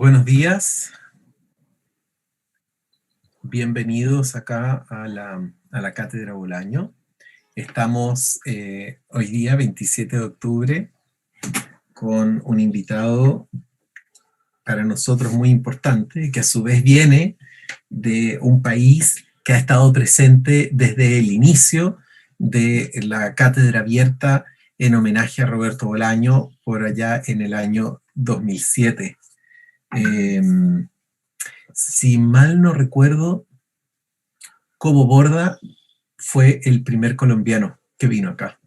Buenos días, bienvenidos acá a la Cátedra Bolaño. Estamos hoy día, 27 de octubre, con un invitado para nosotros muy importante, que a su vez viene de un país que ha estado presente desde el inicio de la Cátedra Abierta en homenaje a Roberto Bolaño por allá en el año 2007. Si mal no recuerdo, Cobo Borda fue el primer colombiano que vino acá.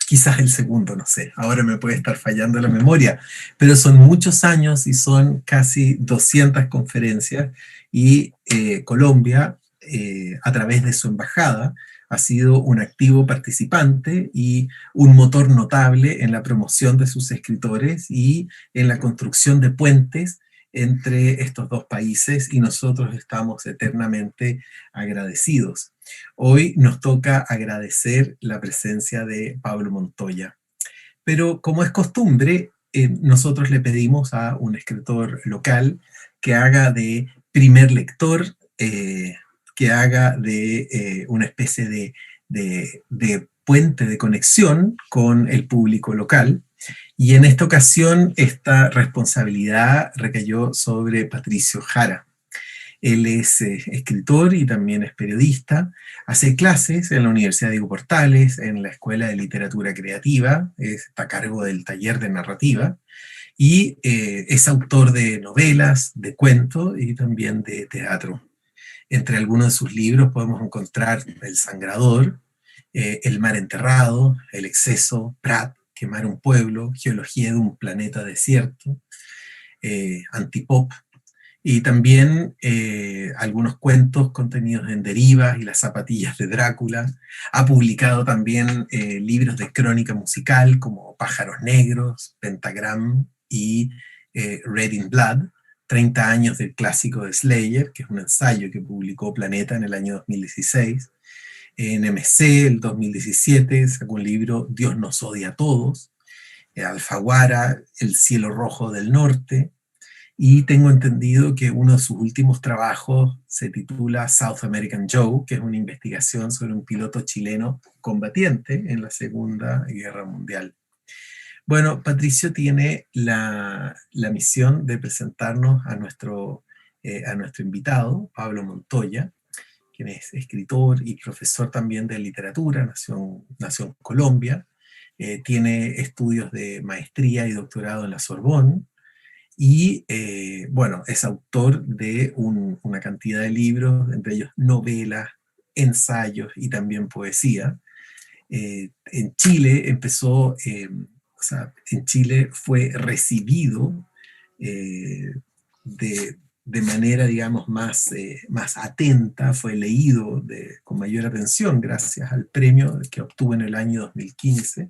Quizás el segundo, no sé, ahora me puede estar fallando la memoria, pero son muchos años y son casi 200 conferencias y Colombia, a través de su embajada, ha sido un activo participante y un motor notable en la promoción de sus escritores y en la construcción de puentes entre estos dos países, y nosotros estamos eternamente agradecidos. Hoy nos toca agradecer la presencia de Pablo Montoya, pero como es costumbre, nosotros le pedimos a un escritor local que haga de primer lector, que haga de una especie de puente de conexión con el público local. Y en esta ocasión esta responsabilidad recayó sobre Patricio Jara. Él es escritor y también es periodista, hace clases en la Universidad Diego Portales, en la Escuela de Literatura Creativa, está a cargo del taller de narrativa, y es autor de novelas, de cuentos y también de teatro. Entre algunos de sus libros podemos encontrar El Sangrador, El Mar Enterrado, El Exceso, Prat, Quemar un Pueblo, Geología de un Planeta Desierto, Antipop, y también algunos cuentos contenidos en Derivas y Las Zapatillas de Drácula. Ha publicado también libros de crónica musical como Pájaros Negros, Pentagram y Red in Blood, 30 años del clásico de Slayer, que es un ensayo que publicó Planeta en el año 2016. En MC, el 2017, sacó un libro Dios nos odia a todos. Alfaguara, El cielo rojo del norte. Y tengo entendido que uno de sus últimos trabajos se titula South American Joe, que es una investigación sobre un piloto chileno combatiente en la Segunda Guerra Mundial. Bueno, Patricio tiene la misión de presentarnos a nuestro invitado, Pablo Montoya, quien es escritor y profesor también de literatura, nació en Colombia, tiene estudios de maestría y doctorado en la Sorbonne, y bueno, es autor de una cantidad de libros, entre ellos novelas, ensayos y también poesía. En Chile empezó, o sea, en Chile fue recibido de manera, digamos, más atenta, fue leído con mayor atención gracias al premio que obtuvo en el año 2015,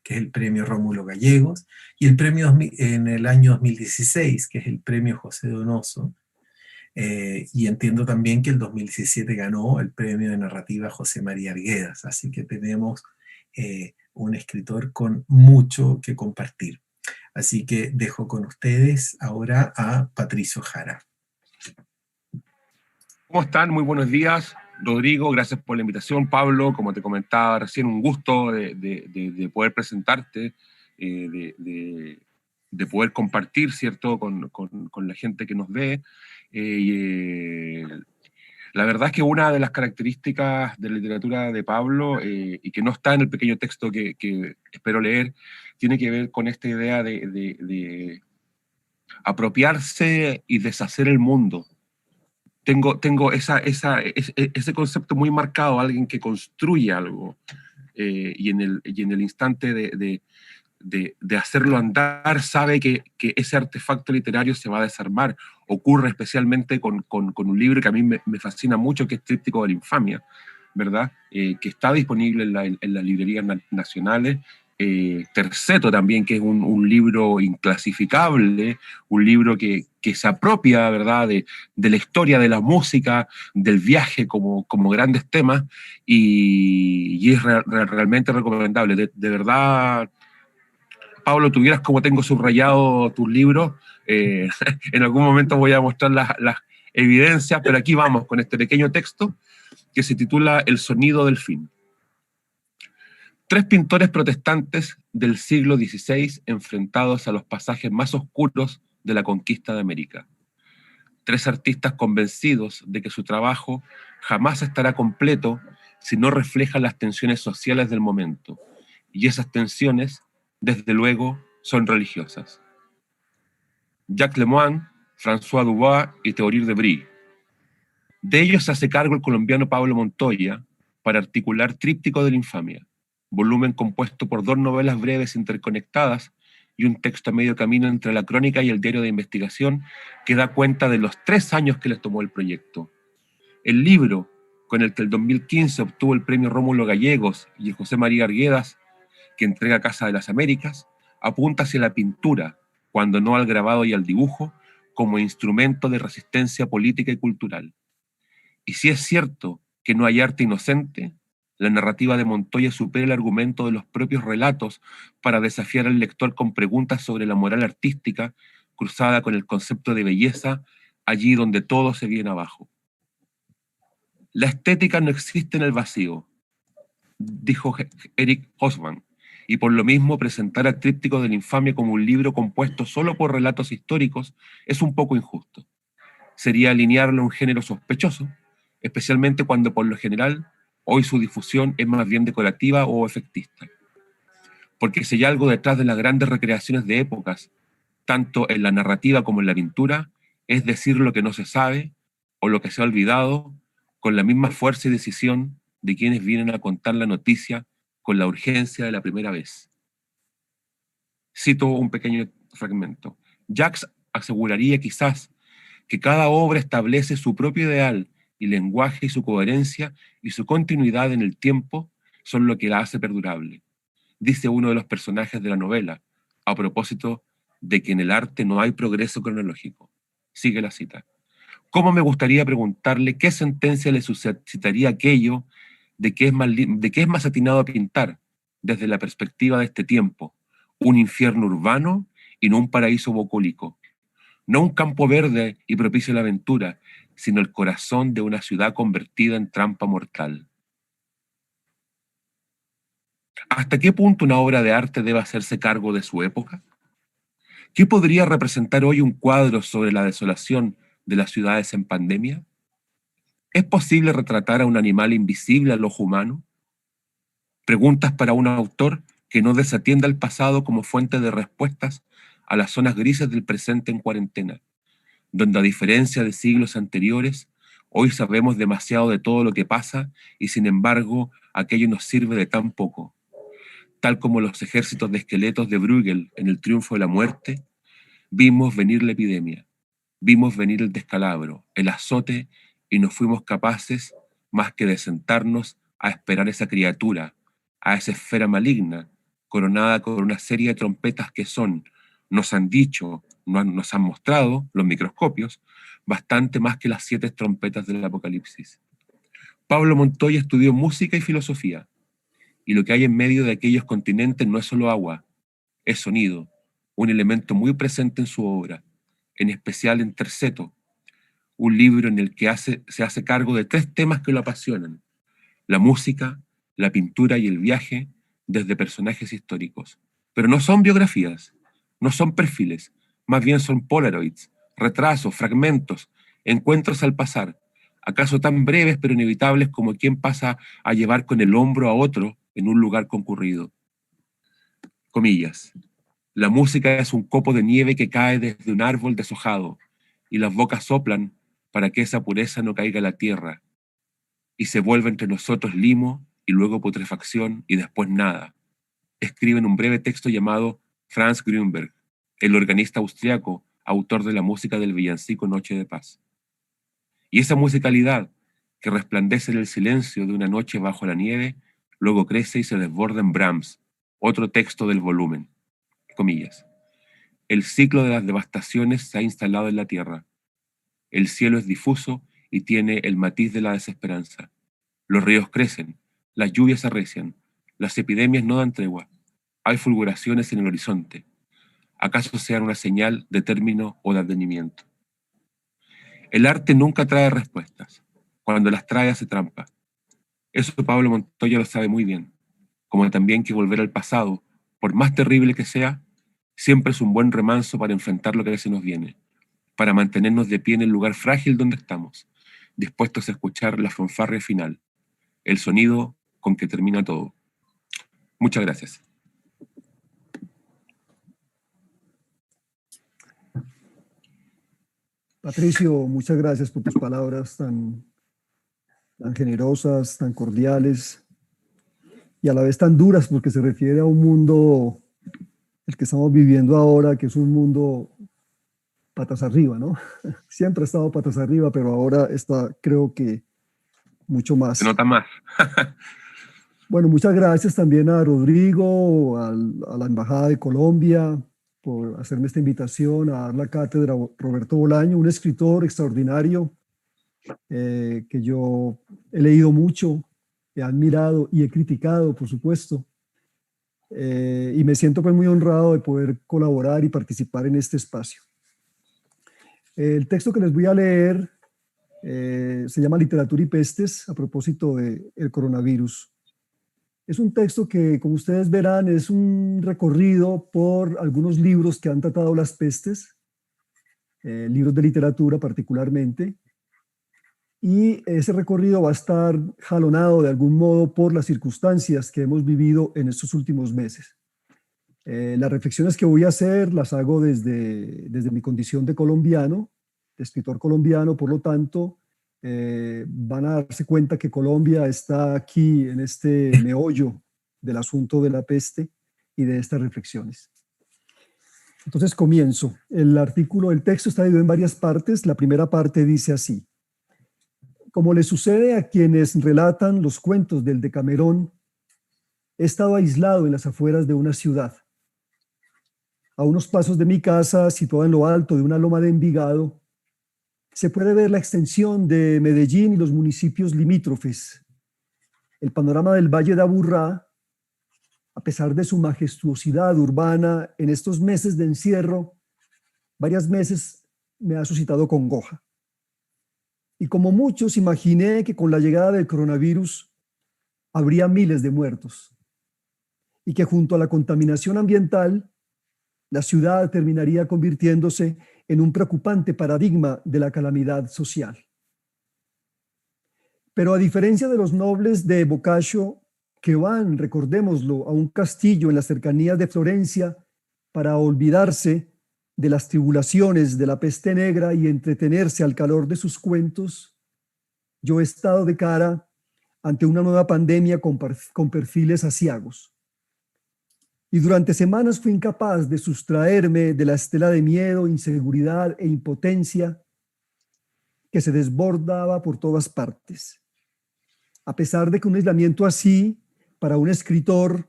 que es el premio Rómulo Gallegos, y el premio en el año 2016, que es el premio José Donoso, y entiendo también que el 2017 ganó el premio de narrativa José María Arguedas, así que tenemos un escritor con mucho que compartir. Así que dejo con ustedes ahora a Patricio Jara. ¿Cómo están? Muy buenos días, Rodrigo, gracias por la invitación. Pablo, como te comentaba recién, un gusto de poder presentarte, de poder compartir, ¿cierto?, con la gente que nos ve. La verdad es que una de las características de la literatura de Pablo, y que no está en el pequeño texto que espero leer, tiene que ver con esta idea de apropiarse y deshacer el mundo. Tengo ese concepto muy marcado, alguien que construye algo, y en el instante de hacerlo andar sabe que ese artefacto literario se va a desarmar. Ocurre especialmente con un libro que a mí me fascina mucho, que es Tríptico de la Infamia, ¿verdad? Que está disponible en las librerías nacionales. Terceto también, que es un libro inclasificable, un libro que se apropia, ¿verdad?, de la historia, de la música, del viaje como grandes temas, y es realmente recomendable. De verdad, Pablo, tuvieras como tengo subrayado tus libros, Eh, en algún momento voy a mostrar las evidencias, pero aquí vamos con este pequeño texto que se titula El sonido del fin. 3 pintores protestantes del siglo XVI enfrentados a los pasajes más oscuros de la conquista de América. 3 artistas convencidos de que su trabajo jamás estará completo si no refleja las tensiones sociales del momento. Y esas tensiones, desde luego, son religiosas. Jacques Lemoine, François Dubois y Théophile de Brie. De ellos se hace cargo el colombiano Pablo Montoya para articular Tríptico de la Infamia, volumen compuesto por 2 novelas breves interconectadas y un texto a medio camino entre la crónica y el diario de investigación que da cuenta de los 3 años que les tomó el proyecto. El libro, con el que el 2015 obtuvo el premio Rómulo Gallegos y el José María Arguedas, que entrega Casa de las Américas, apunta hacia la pintura, cuando no al grabado y al dibujo, como instrumento de resistencia política y cultural. Y si es cierto que no hay arte inocente, la narrativa de Montoya supera el argumento de los propios relatos para desafiar al lector con preguntas sobre la moral artística, cruzada con el concepto de belleza, allí donde todo se viene abajo. La estética no existe en el vacío, dijo Eric Hobsbawm, y por lo mismo presentar al Tríptico de la Infamia como un libro compuesto solo por relatos históricos es un poco injusto. Sería alinearlo a un género sospechoso, especialmente cuando por lo general hoy su difusión es más bien decorativa o efectista. Porque si hay algo detrás de las grandes recreaciones de épocas, tanto en la narrativa como en la pintura, es decir lo que no se sabe o lo que se ha olvidado con la misma fuerza y decisión de quienes vienen a contar la noticia con la urgencia de la primera vez. Cito un pequeño fragmento. Jacques aseguraría quizás que cada obra establece su propio ideal y lenguaje y su coherencia y su continuidad en el tiempo son lo que la hace perdurable. Dice uno de los personajes de la novela, a propósito de que en el arte no hay progreso cronológico. Sigue la cita. ¿Cómo me gustaría preguntarle qué sentencia le suscitaría aquello de que es más atinado a pintar desde la perspectiva de este tiempo? Un infierno urbano y no un paraíso bucólico. No un campo verde y propicio a la aventura, sino el corazón de una ciudad convertida en trampa mortal. ¿Hasta qué punto una obra de arte debe hacerse cargo de su época? ¿Qué podría representar hoy un cuadro sobre la desolación de las ciudades en pandemia? ¿Es posible retratar a un animal invisible al ojo humano? Preguntas para un autor que no desatienda el pasado como fuente de respuestas a las zonas grises del presente en cuarentena, donde a diferencia de siglos anteriores, hoy sabemos demasiado de todo lo que pasa y sin embargo aquello nos sirve de tan poco. Tal como los ejércitos de esqueletos de Bruegel en El triunfo de la muerte, vimos venir la epidemia, vimos venir el descalabro, el azote y no fuimos capaces más que de sentarnos a esperar esa criatura, a esa esfera maligna, coronada con una serie de trompetas que son, nos han dicho, nos han mostrado los microscopios, bastante más que las 7 trompetas del Apocalipsis. Pablo Montoya estudió música y filosofía, y lo que hay en medio de aquellos continentes no es solo agua, es sonido, un elemento muy presente en su obra, en especial en Terceto, un libro en el que se hace cargo de 3 temas que lo apasionan: la música, la pintura y el viaje desde personajes históricos. Pero no son biografías, no son perfiles, más bien son polaroids, retrasos, fragmentos, encuentros al pasar, acaso tan breves pero inevitables como quien pasa a llevar con el hombro a otro en un lugar concurrido. Comillas. La música es un copo de nieve que cae desde un árbol deshojado, y las bocas soplan para que esa pureza no caiga a la tierra, y se vuelve entre nosotros limo, y luego putrefacción, y después nada. Escribe en un breve texto llamado Franz Grünberg, el organista austriaco, autor de la música del villancico Noche de Paz. Y esa musicalidad, que resplandece en el silencio de una noche bajo la nieve, luego crece y se desborda en Brahms, otro texto del volumen. Comillas. El ciclo de las devastaciones se ha instalado en la tierra. El cielo es difuso y tiene el matiz de la desesperanza. Los ríos crecen, las lluvias arrecian, las epidemias no dan tregua. Hay fulguraciones en el horizonte. acaso sean una señal de término o de advenimiento. El arte nunca trae respuestas. Cuando las trae hace trampa. Eso Pablo Montoya lo sabe muy bien, como también que volver al pasado, por más terrible que sea, siempre es un buen remanso para enfrentar lo que se nos viene, para mantenernos de pie en el lugar frágil donde estamos, dispuestos a escuchar la fanfarria final, el sonido con que termina todo. Muchas gracias. Patricio, muchas gracias por tus palabras tan generosas, tan cordiales y a la vez tan duras, porque se refiere a un mundo, el que estamos viviendo ahora, que es un mundo patas arriba, ¿no? Siempre ha estado patas arriba, pero ahora está, creo que, mucho más. Se nota más. Bueno, muchas gracias también a Rodrigo, a la Embajada de Colombia, por hacerme esta invitación a dar la cátedra a Roberto Bolaño, un escritor extraordinario que yo he leído mucho, he admirado y he criticado, por supuesto. Y me siento pues muy honrado de poder colaborar y participar en este espacio. El texto que les voy a leer se llama Literatura y pestes, a propósito del coronavirus. Es un texto que, como ustedes verán, es un recorrido por algunos libros que han tratado las pestes, libros de literatura particularmente, y ese recorrido va a estar jalonado de algún modo por las circunstancias que hemos vivido en estos últimos meses. Las reflexiones que voy a hacer las hago desde mi condición de colombiano, de escritor colombiano, por lo tanto, van a darse cuenta que Colombia está aquí en este meollo del asunto de la peste y de estas reflexiones. Entonces comienzo. El texto está dividido en varias partes. La primera parte dice así: como le sucede a quienes relatan los cuentos del Decamerón, he estado aislado en las afueras de una ciudad. A unos pasos de mi casa, situada en lo alto de una loma de Envigado, se puede ver la extensión de Medellín y los municipios limítrofes. El panorama del Valle de Aburrá, a pesar de su majestuosidad urbana en estos meses de encierro, varias veces me ha suscitado congoja. Y como muchos, imaginé que con la llegada del coronavirus habría miles de muertos y que junto a la contaminación ambiental, la ciudad terminaría convirtiéndose en un preocupante paradigma de la calamidad social. Pero a diferencia de los nobles de Boccaccio, que van, recordémoslo, a un castillo en las cercanías de Florencia para olvidarse de las tribulaciones de la peste negra y entretenerse al calor de sus cuentos, yo he estado de cara ante una nueva pandemia con perfiles aciagos. Y durante semanas fui incapaz de sustraerme de la estela de miedo, inseguridad e impotencia que se desbordaba por todas partes. A pesar de que un aislamiento así, para un escritor,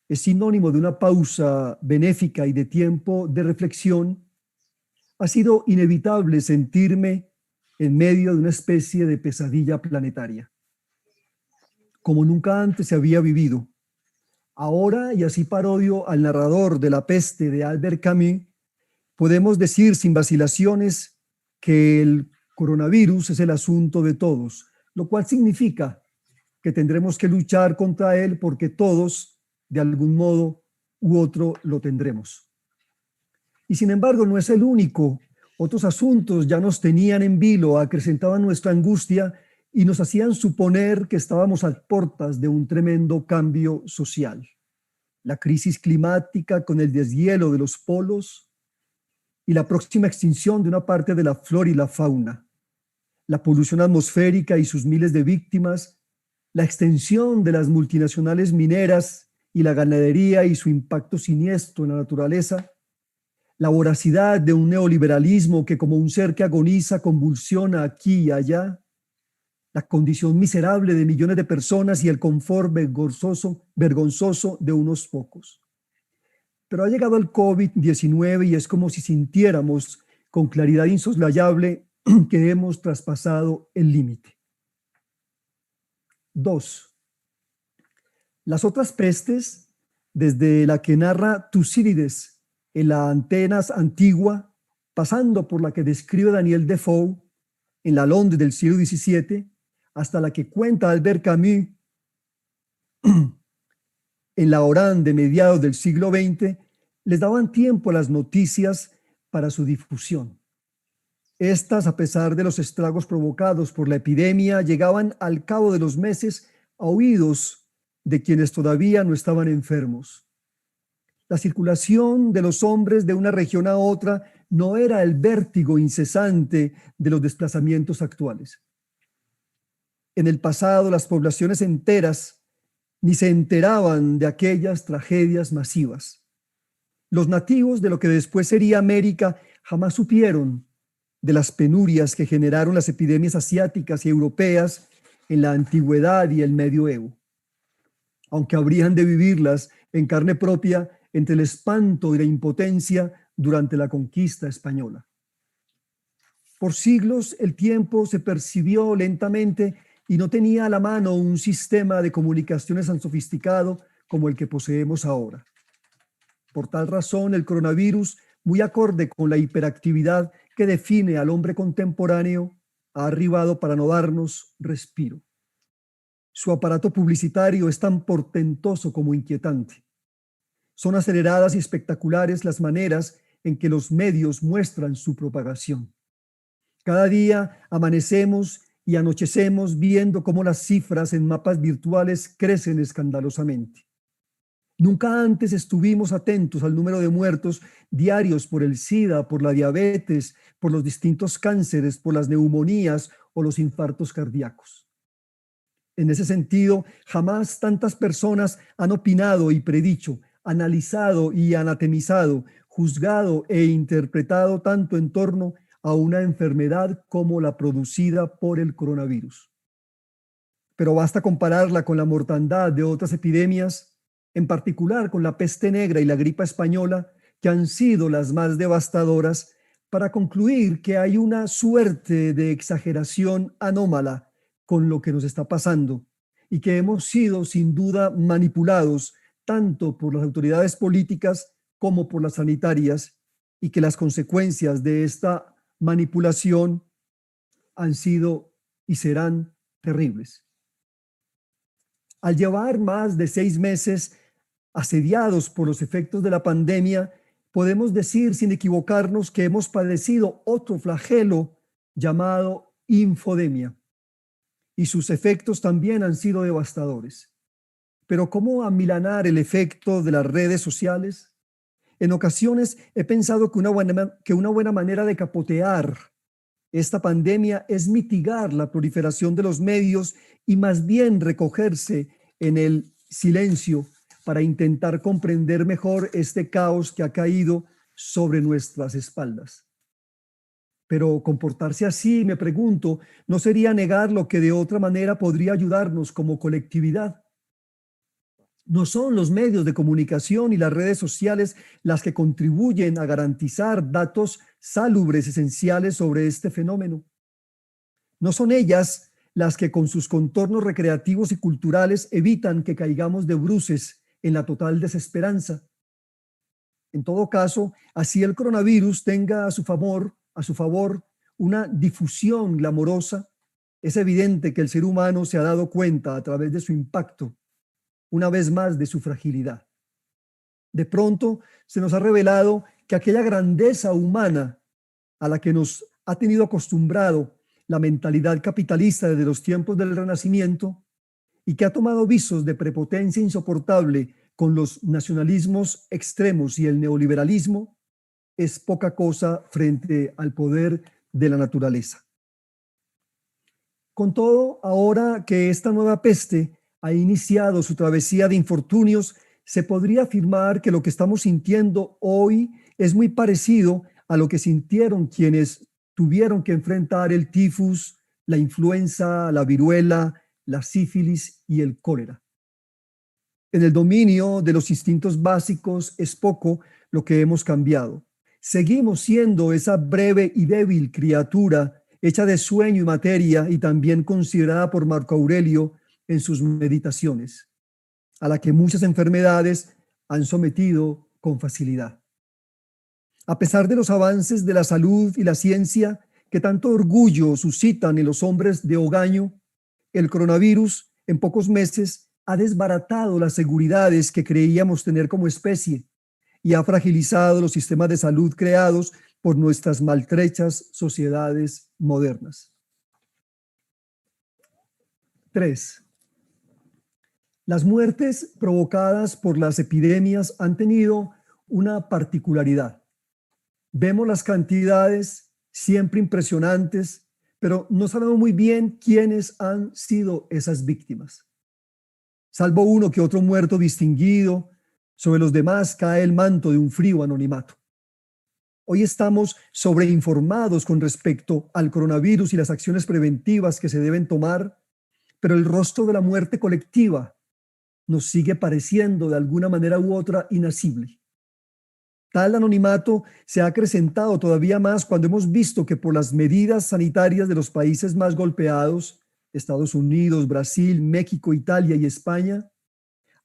es sinónimo de una pausa benéfica y de tiempo de reflexión, ha sido inevitable sentirme en medio de una especie de pesadilla planetaria, como nunca antes se había vivido. Ahora, y así parodio al narrador de La peste de Albert Camus, podemos decir sin vacilaciones que el coronavirus es el asunto de todos, lo cual significa que tendremos que luchar contra él porque todos, de algún modo u otro, lo tendremos. Y sin embargo, no es el único. Otros asuntos ya nos tenían en vilo, acrecentaban nuestra angustia y nos hacían suponer que estábamos a puertas de un tremendo cambio social. La crisis climática con el deshielo de los polos y la próxima extinción de una parte de la flora y la fauna. La polución atmosférica y sus miles de víctimas, la extensión de las multinacionales mineras y la ganadería y su impacto siniestro en la naturaleza, la voracidad de un neoliberalismo que como un ser que agoniza convulsiona aquí y allá, la condición miserable de millones de personas y el confort vergonzoso de unos pocos. Pero ha llegado el COVID-19 y es como si sintiéramos con claridad insoslayable que hemos traspasado el límite. 2. Las otras pestes, desde la que narra Tucídides en la Atenas antigua, pasando por la que describe Daniel Defoe en la Londres del siglo XVII, hasta la que cuenta Albert Camus en la Orán de mediados del siglo XX, les daban tiempo a las noticias para su difusión. Estas, a pesar de los estragos provocados por la epidemia, llegaban al cabo de los meses a oídos de quienes todavía no estaban enfermos. La circulación de los hombres de una región a otra no era el vértigo incesante de los desplazamientos actuales. En el pasado, las poblaciones enteras ni se enteraban de aquellas tragedias masivas. Los nativos de lo que después sería América jamás supieron de las penurias que generaron las epidemias asiáticas y europeas en la antigüedad y el medioevo, aunque habrían de vivirlas en carne propia entre el espanto y la impotencia durante la conquista española. Por siglos el tiempo se percibió lentamente y no tenía a la mano un sistema de comunicaciones tan sofisticado como el que poseemos ahora. Por tal razón, el coronavirus, muy acorde con la hiperactividad que define al hombre contemporáneo, ha arribado para no darnos respiro. Su aparato publicitario es tan portentoso como inquietante. Son aceleradas y espectaculares las maneras en que los medios muestran su propagación. Cada día amanecemos y anochecemos viendo cómo las cifras en mapas virtuales crecen escandalosamente. Nunca antes estuvimos atentos al número de muertos diarios por el SIDA, por la diabetes, por los distintos cánceres, por las neumonías o los infartos cardíacos. En ese sentido, jamás tantas personas han opinado y predicho, analizado y anatemizado, juzgado e interpretado tanto en torno a una enfermedad como la producida por el coronavirus. Pero basta compararla con la mortandad de otras epidemias, en particular con la peste negra y la gripa española, que han sido las más devastadoras, para concluir que hay una suerte de exageración anómala con lo que nos está pasando y que hemos sido sin duda manipulados tanto por las autoridades políticas como por las sanitarias y que las consecuencias de esta manipulación han sido y serán terribles. Al llevar más de 6 meses asediados por los efectos de la pandemia, podemos decir sin equivocarnos que hemos padecido otro flagelo llamado infodemia, y sus efectos también han sido devastadores. Pero ¿cómo amilanar el efecto de las redes sociales? En ocasiones he pensado que una buena manera de capotear esta pandemia es mitigar la proliferación de los medios y más bien recogerse en el silencio para intentar comprender mejor este caos que ha caído sobre nuestras espaldas. Pero comportarse así, me pregunto, ¿no sería negar lo que de otra manera podría ayudarnos como colectividad? No son los medios de comunicación y las redes sociales las que contribuyen a garantizar datos salubres esenciales sobre este fenómeno. No son ellas las que con sus contornos recreativos y culturales evitan que caigamos de bruces en la total desesperanza. En todo caso, así el coronavirus tenga a su favor una difusión glamorosa, es evidente que el ser humano se ha dado cuenta a través de su impacto, una vez más, de su fragilidad. De pronto se nos ha revelado que aquella grandeza humana a la que nos ha tenido acostumbrado la mentalidad capitalista desde los tiempos del Renacimiento y que ha tomado visos de prepotencia insoportable con los nacionalismos extremos y el neoliberalismo, es poca cosa frente al poder de la naturaleza. Con todo, ahora que esta nueva peste ha iniciado su travesía de infortunios, se podría afirmar que lo que estamos sintiendo hoy es muy parecido a lo que sintieron quienes tuvieron que enfrentar el tifus, la influenza, la viruela, la sífilis y el cólera. En el dominio de los instintos básicos es poco lo que hemos cambiado. Seguimos siendo esa breve y débil criatura hecha de sueño y materia y también considerada por Marco Aurelio en sus meditaciones, a la que muchas enfermedades han sometido con facilidad. A pesar de los avances de la salud y la ciencia que tanto orgullo suscitan en los hombres de hogaño, el coronavirus en pocos meses ha desbaratado las seguridades que creíamos tener como especie y ha fragilizado los sistemas de salud creados por nuestras maltrechas sociedades modernas. 3. Las muertes provocadas por las epidemias han tenido una particularidad. Vemos las cantidades siempre impresionantes, pero no sabemos muy bien quiénes han sido esas víctimas. Salvo uno que otro muerto distinguido, sobre los demás cae el manto de un frío anonimato. Hoy estamos sobreinformados con respecto al coronavirus y las acciones preventivas que se deben tomar, pero el rostro de la muerte colectiva nos sigue pareciendo de alguna manera u otra inacible. Tal anonimato se ha acrecentado todavía más cuando hemos visto que por las medidas sanitarias de los países más golpeados, Estados Unidos, Brasil, México, Italia y España,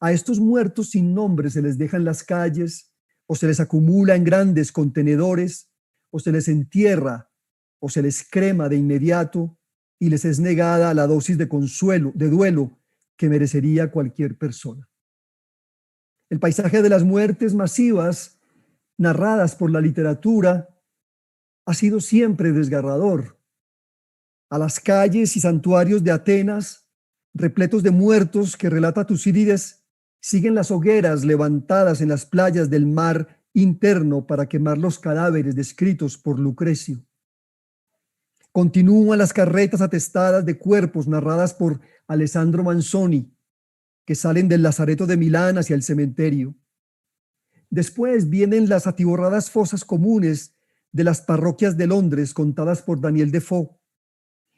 a estos muertos sin nombre se les deja en las calles o se les acumula en grandes contenedores o se les entierra o se les crema de inmediato y les es negada la dosis de consuelo, de duelo que merecería cualquier persona. El paisaje de las muertes masivas narradas por la literatura ha sido siempre desgarrador. A las calles y santuarios de Atenas, repletos de muertos que relata Tucídides, siguen las hogueras levantadas en las playas del mar interno para quemar los cadáveres descritos por Lucrecio. Continúan las carretas atestadas de cuerpos narradas por Alessandro Manzoni, que salen del Lazareto de Milán hacia el cementerio. Después vienen las atiborradas fosas comunes de las parroquias de Londres contadas por Daniel Defoe,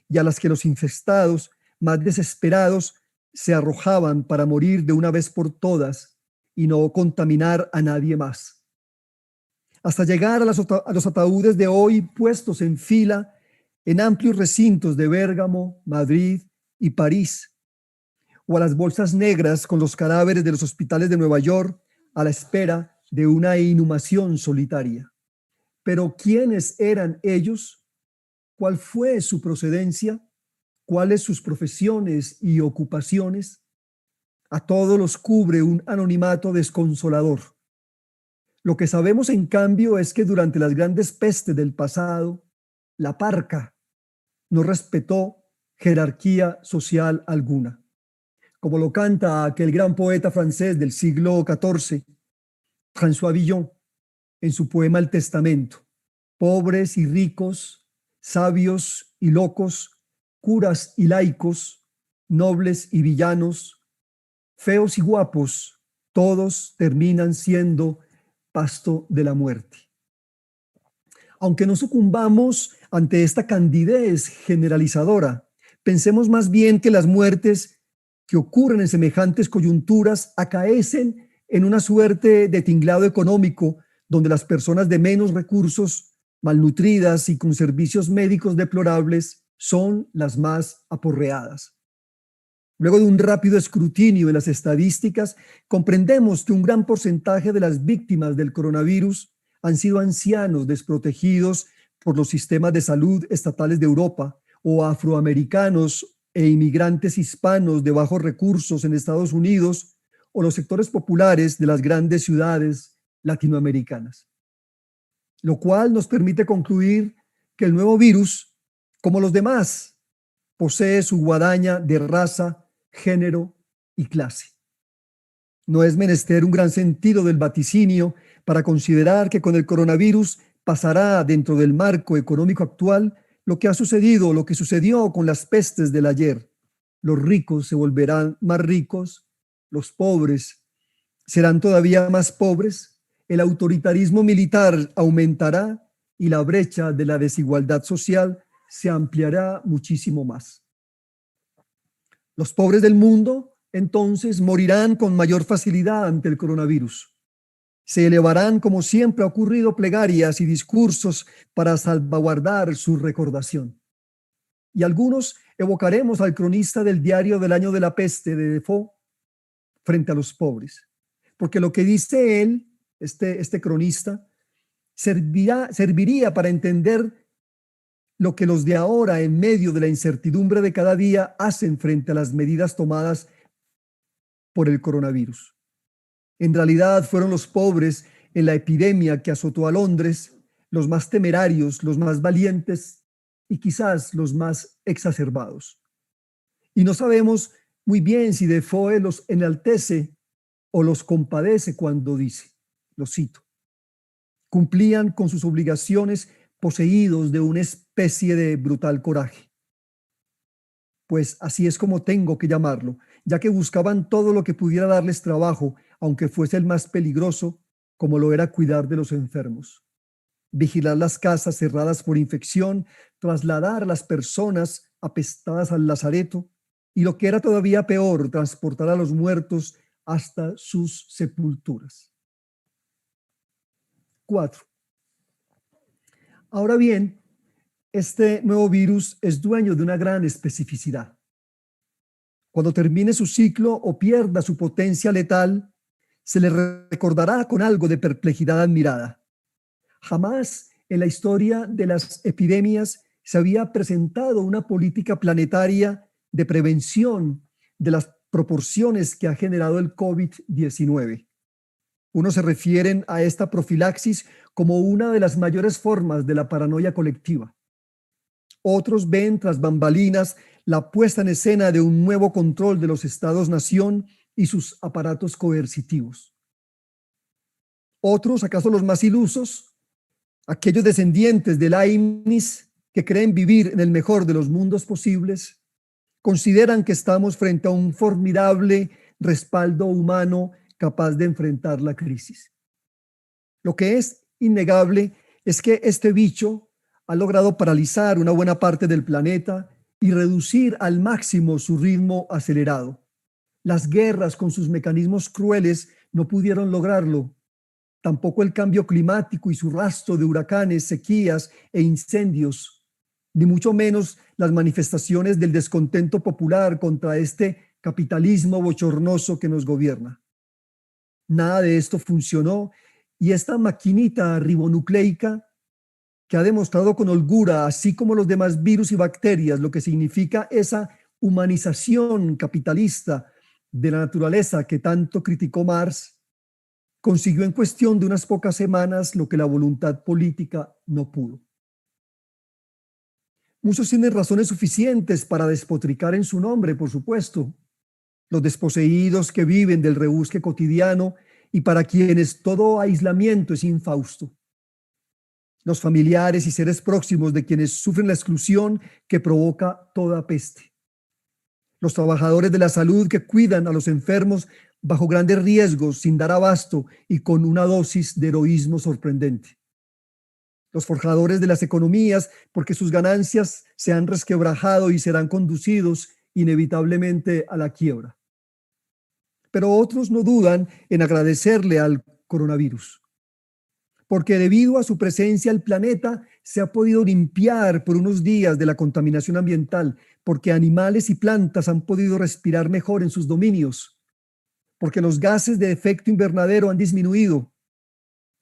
y a las que los infestados más desesperados se arrojaban para morir de una vez por todas y no contaminar a nadie más. Hasta llegar a los ataúdes de hoy puestos en fila en amplios recintos de Bérgamo, Madrid y París, o a las bolsas negras con los cadáveres de los hospitales de Nueva York a la espera de una inhumación solitaria. Pero ¿quiénes eran ellos? ¿Cuál fue su procedencia? ¿Cuáles sus profesiones y ocupaciones? A todos los cubre un anonimato desconsolador. Lo que sabemos, en cambio, es que durante las grandes pestes del pasado, la parca no respetó jerarquía social alguna. Como lo canta aquel gran poeta francés del siglo XIV, François Villon, en su poema El Testamento: pobres y ricos, sabios y locos, curas y laicos, nobles y villanos, feos y guapos, todos terminan siendo pasto de la muerte. Aunque no sucumbamos ante esta candidez generalizadora, pensemos más bien que las muertes que ocurren en semejantes coyunturas acaecen en una suerte de tinglado económico donde las personas de menos recursos, malnutridas y con servicios médicos deplorables son las más aporreadas. Luego de un rápido escrutinio de las estadísticas, comprendemos que un gran porcentaje de las víctimas del coronavirus han sido ancianos desprotegidos por los sistemas de salud estatales de Europa o afroamericanos e inmigrantes hispanos de bajos recursos en Estados Unidos o los sectores populares de las grandes ciudades latinoamericanas. Lo cual nos permite concluir que el nuevo virus, como los demás, posee su guadaña de raza, género y clase. No es menester un gran sentido del vaticinio para considerar que con el coronavirus pasará dentro del marco económico actual lo que ha sucedido, lo que sucedió con las pestes del ayer. Los ricos se volverán más ricos, los pobres serán todavía más pobres, el autoritarismo militar aumentará y la brecha de la desigualdad social se ampliará muchísimo más. Los pobres del mundo, entonces, morirán con mayor facilidad ante el coronavirus. Se elevarán, como siempre ha ocurrido, plegarias y discursos para salvaguardar su recordación. Y algunos evocaremos al cronista del diario del año de la peste de Defoe frente a los pobres. Porque lo que dice él, este cronista, serviría para entender lo que los de ahora, en medio de la incertidumbre de cada día, hacen frente a las medidas tomadas por el coronavirus. En realidad fueron los pobres en la epidemia que azotó a Londres, los más temerarios, los más valientes y quizás los más exacerbados. Y no sabemos muy bien si Defoe los enaltece o los compadece cuando dice, lo cito, cumplían con sus obligaciones poseídos de una especie de brutal coraje. Pues así es como tengo que llamarlo, ya que buscaban todo lo que pudiera darles trabajo, aunque fuese el más peligroso, como lo era cuidar de los enfermos, vigilar las casas cerradas por infección, trasladar a las personas apestadas al lazareto y, lo que era todavía peor, transportar a los muertos hasta sus sepulturas. 4. Ahora bien, este nuevo virus es dueño de una gran especificidad. Cuando termine su ciclo o pierda su potencia letal, se le recordará con algo de perplejidad admirada. Jamás en la historia de las epidemias se había presentado una política planetaria de prevención de las proporciones que ha generado el COVID-19. Unos se refieren a esta profilaxis como una de las mayores formas de la paranoia colectiva. Otros ven tras bambalinas la puesta en escena de un nuevo control de los estados-nación y sus aparatos coercitivos. Otros, acaso los más ilusos, aquellos descendientes de Leibniz que creen vivir en el mejor de los mundos posibles, consideran que estamos frente a un formidable respaldo humano capaz de enfrentar la crisis. Lo que es innegable es que este bicho ha logrado paralizar una buena parte del planeta y reducir al máximo su ritmo acelerado. Las guerras con sus mecanismos crueles no pudieron lograrlo. Tampoco el cambio climático y su rastro de huracanes, sequías e incendios, ni mucho menos las manifestaciones del descontento popular contra este capitalismo bochornoso que nos gobierna. Nada de esto funcionó y esta maquinita ribonucleica, que ha demostrado con holgura, así como los demás virus y bacterias, lo que significa esa humanización capitalista de la naturaleza que tanto criticó Marx, consiguió en cuestión de unas pocas semanas lo que la voluntad política no pudo. Muchos tienen razones suficientes para despotricar en su nombre, por supuesto. Los desposeídos que viven del rebusque cotidiano y para quienes todo aislamiento es infausto. Los familiares y seres próximos de quienes sufren la exclusión que provoca toda peste. Los trabajadores de la salud que cuidan a los enfermos bajo grandes riesgos, sin dar abasto y con una dosis de heroísmo sorprendente. Los forjadores de las economías, porque sus ganancias se han resquebrajado y serán conducidos inevitablemente a la quiebra. Pero otros no dudan en agradecerle al coronavirus, porque debido a su presencia el planeta se ha podido limpiar por unos días de la contaminación ambiental, porque animales y plantas han podido respirar mejor en sus dominios, porque los gases de efecto invernadero han disminuido,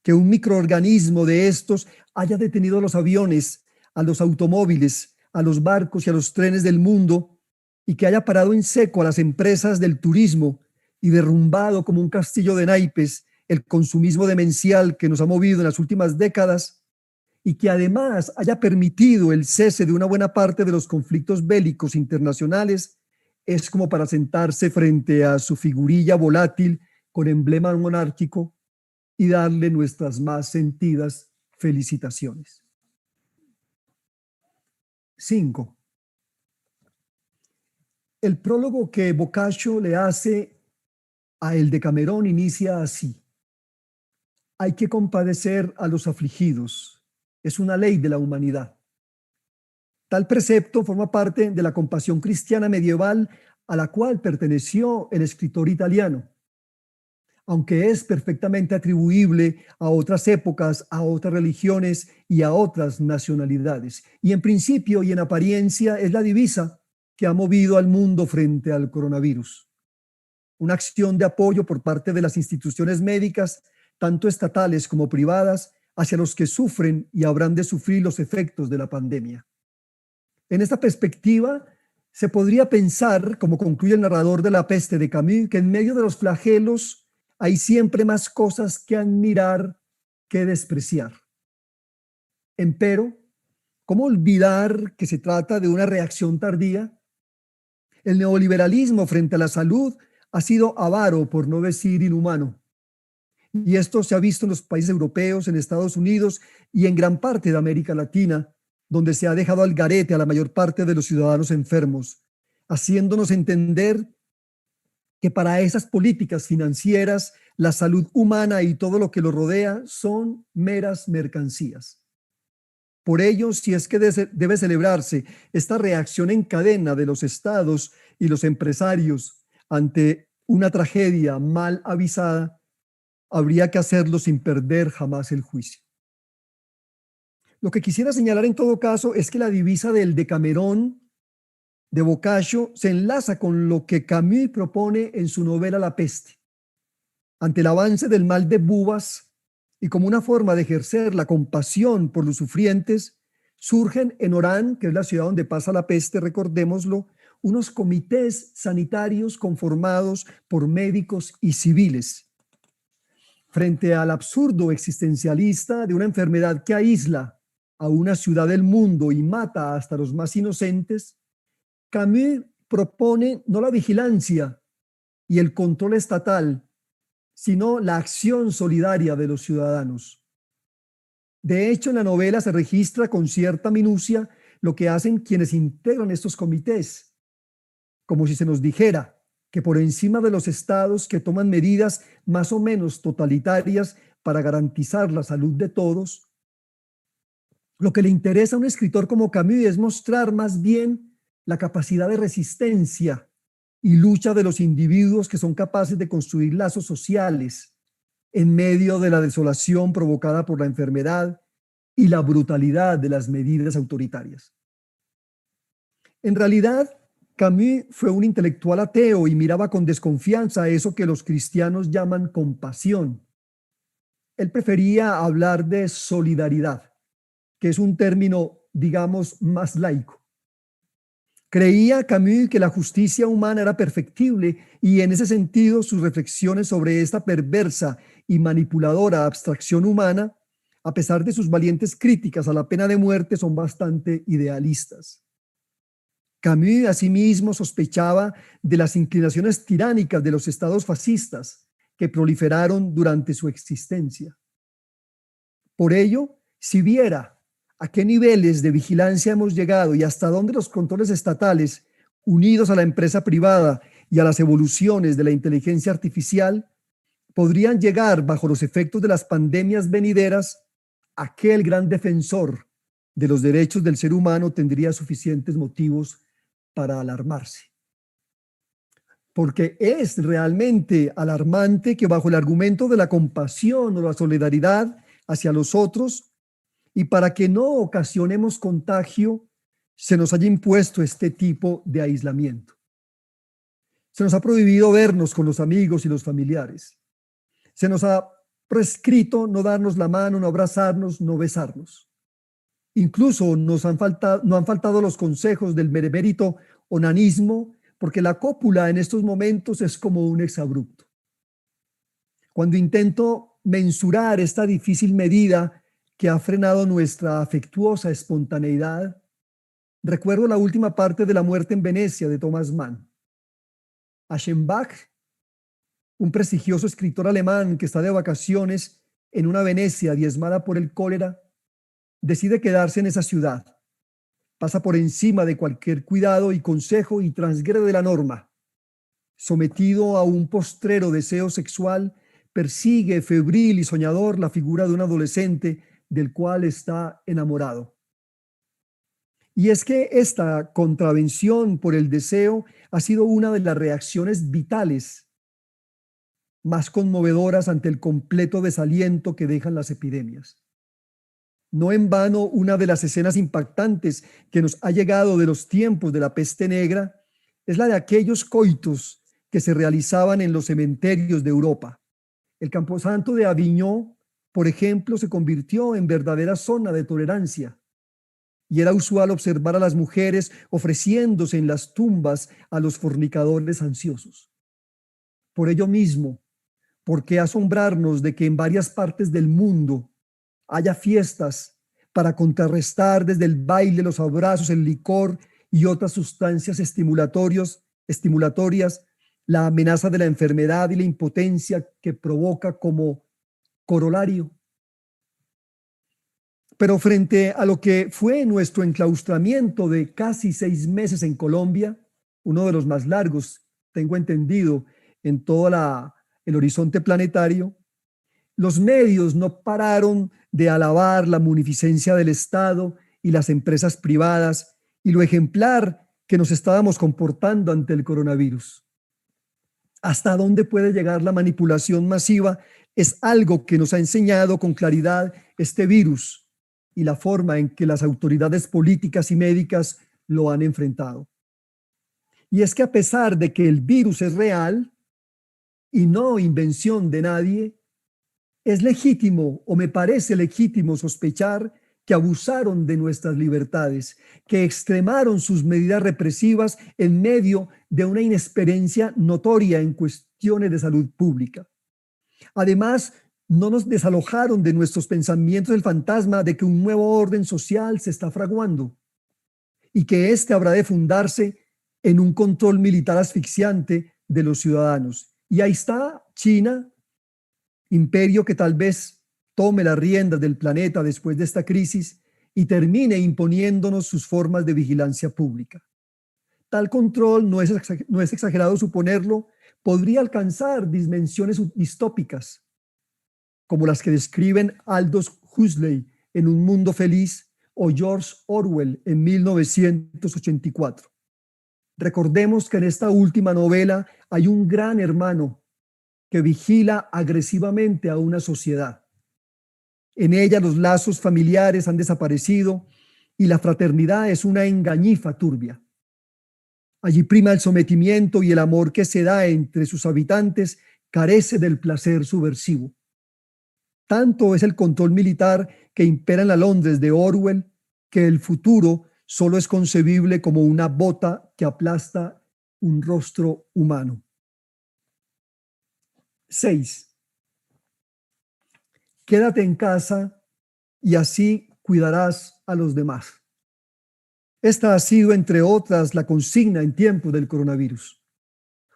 que un microorganismo de estos haya detenido a los aviones, a los automóviles, a los barcos y a los trenes del mundo, y que haya parado en seco a las empresas del turismo y derrumbado como un castillo de naipes el consumismo demencial que nos ha movido en las últimas décadas, y que además haya permitido el cese de una buena parte de los conflictos bélicos internacionales, es como para sentarse frente a su figurilla volátil con emblema monárquico y darle nuestras más sentidas felicitaciones. 5. El prólogo que Boccaccio le hace a el Decamerón inicia así: hay que compadecer a los afligidos, es una ley de la humanidad. Tal precepto forma parte de la compasión cristiana medieval a la cual perteneció el escritor italiano, aunque es perfectamente atribuible a otras épocas, a otras religiones y a otras nacionalidades. Y en principio y en apariencia es la divisa que ha movido al mundo frente al coronavirus. Una acción de apoyo por parte de las instituciones médicas, tanto estatales como privadas, hacia los que sufren y habrán de sufrir los efectos de la pandemia. En esta perspectiva, se podría pensar, como concluye el narrador de La peste de Camus, que en medio de los flagelos hay siempre más cosas que admirar que despreciar. Empero, ¿cómo olvidar que se trata de una reacción tardía? El neoliberalismo frente a la salud ha sido avaro, por no decir inhumano. Y esto se ha visto en los países europeos, en Estados Unidos y en gran parte de América Latina, donde se ha dejado al garete a la mayor parte de los ciudadanos enfermos, haciéndonos entender que para esas políticas financieras, la salud humana y todo lo que lo rodea son meras mercancías. Por ello, si es que debe celebrarse esta reacción en cadena de los estados y los empresarios ante una tragedia mal avisada, habría que hacerlo sin perder jamás el juicio. Lo que quisiera señalar en todo caso es que la divisa del Decamerón de Boccaccio se enlaza con lo que Camus propone en su novela La peste. Ante el avance del mal de Bubas y como una forma de ejercer la compasión por los sufrientes, surgen en Orán, que es la ciudad donde pasa la peste, recordémoslo, unos comités sanitarios conformados por médicos y civiles. Frente al absurdo existencialista de una enfermedad que aísla a una ciudad del mundo y mata hasta los más inocentes, Camus propone no la vigilancia y el control estatal, sino la acción solidaria de los ciudadanos. De hecho, en la novela se registra con cierta minucia lo que hacen quienes integran estos comités, como si se nos dijera que por encima de los estados que toman medidas más o menos totalitarias para garantizar la salud de todos, lo que le interesa a un escritor como Camus es mostrar más bien la capacidad de resistencia y lucha de los individuos que son capaces de construir lazos sociales en medio de la desolación provocada por la enfermedad y la brutalidad de las medidas autoritarias. En realidad, Camus fue un intelectual ateo y miraba con desconfianza eso que los cristianos llaman compasión. Él prefería hablar de solidaridad, que es un término, digamos, más laico. Creía Camus que la justicia humana era perfectible y en ese sentido sus reflexiones sobre esta perversa y manipuladora abstracción humana, a pesar de sus valientes críticas a la pena de muerte, son bastante idealistas. Camus asimismo sospechaba de las inclinaciones tiránicas de los estados fascistas que proliferaron durante su existencia. Por ello, si viera a qué niveles de vigilancia hemos llegado y hasta dónde los controles estatales, unidos a la empresa privada y a las evoluciones de la inteligencia artificial, podrían llegar bajo los efectos de las pandemias venideras, aquel gran defensor de los derechos del ser humano tendría suficientes motivos para alarmarse. Porque es realmente alarmante que bajo el argumento de la compasión o la solidaridad hacia los otros, y para que no ocasionemos contagio, se nos haya impuesto este tipo de aislamiento. Se nos ha prohibido vernos con los amigos y los familiares. Se nos ha prescrito no darnos la mano, no abrazarnos, no besarnos. Incluso no han faltado los consejos del benemérito onanismo, porque la cópula en estos momentos es como un exabrupto. Cuando intento mensurar esta difícil medida que ha frenado nuestra afectuosa espontaneidad, recuerdo la última parte de La muerte en Venecia de Thomas Mann. Aschenbach, un prestigioso escritor alemán que está de vacaciones en una Venecia diezmada por el cólera, decide quedarse en esa ciudad. Pasa por encima de cualquier cuidado y consejo y transgrede la norma. Sometido a un postrero deseo sexual, persigue febril y soñador la figura de un adolescente del cual está enamorado. Y es que esta contravención por el deseo ha sido una de las reacciones vitales más conmovedoras ante el completo desaliento que dejan las epidemias. No en vano, una de las escenas impactantes que nos ha llegado de los tiempos de la peste negra es la de aquellos coitos que se realizaban en los cementerios de Europa. El camposanto de Avignon por ejemplo, se convirtió en verdadera zona de tolerancia. Y era usual observar a las mujeres ofreciéndose en las tumbas a los fornicadores ansiosos. Por ello mismo, ¿por qué asombrarnos de que en varias partes del mundo haya fiestas para contrarrestar desde el baile, los abrazos, el licor y otras sustancias estimulatorias, la amenaza de la enfermedad y la impotencia que provoca como corolario? Pero frente a lo que fue nuestro enclaustramiento de casi 6 meses en Colombia, uno de los más largos, tengo entendido, en todo el horizonte planetario, los medios no pararon de alabar la munificencia del Estado y las empresas privadas y lo ejemplar que nos estábamos comportando ante el coronavirus. ¿Hasta dónde puede llegar la manipulación masiva? Es algo que nos ha enseñado con claridad este virus y la forma en que las autoridades políticas y médicas lo han enfrentado. Y es que a pesar de que el virus es real y no invención de nadie, es legítimo o me parece legítimo sospechar que abusaron de nuestras libertades, que extremaron sus medidas represivas en medio de una inexperiencia notoria en cuestiones de salud pública. Además, no nos desalojaron de nuestros pensamientos el fantasma de que un nuevo orden social se está fraguando y que éste habrá de fundarse en un control militar asfixiante de los ciudadanos. Y ahí está China, imperio que tal vez tome las riendas del planeta después de esta crisis y termine imponiéndonos sus formas de vigilancia pública. Tal control, no es exagerado suponerlo, podría alcanzar dimensiones distópicas, como las que describen Aldous Huxley en Un Mundo Feliz o George Orwell en 1984. Recordemos que en esta última novela hay un gran hermano que vigila agresivamente a una sociedad. En ella los lazos familiares han desaparecido y la fraternidad es una engañifa turbia. Allí prima el sometimiento y el amor que se da entre sus habitantes carece del placer subversivo. Tanto es el control militar que impera en la Londres de Orwell que el futuro solo es concebible como una bota que aplasta un rostro humano. 6. Quédate en casa y así cuidarás a los demás. Esta ha sido, entre otras, la consigna en tiempos del coronavirus.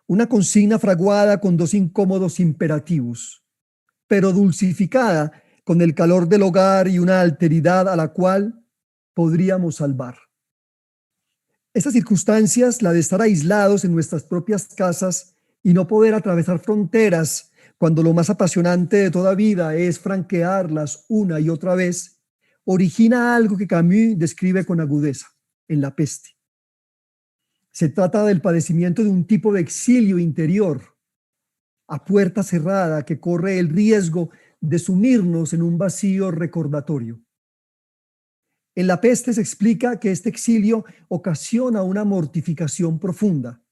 Una consigna fraguada con dos incómodos imperativos, pero dulcificada con el calor del hogar y una alteridad a la cual podríamos salvar. Estas circunstancias, la de estar aislados en nuestras propias casas y no poder atravesar fronteras cuando lo más apasionante de toda vida es franquearlas una y otra vez, origina algo que Camus describe con agudeza en La peste. Se trata del padecimiento de un tipo de exilio interior a puerta cerrada que corre el riesgo de sumirnos en un vacío recordatorio. En La peste se explica que este exilio ocasiona una mortificación profunda.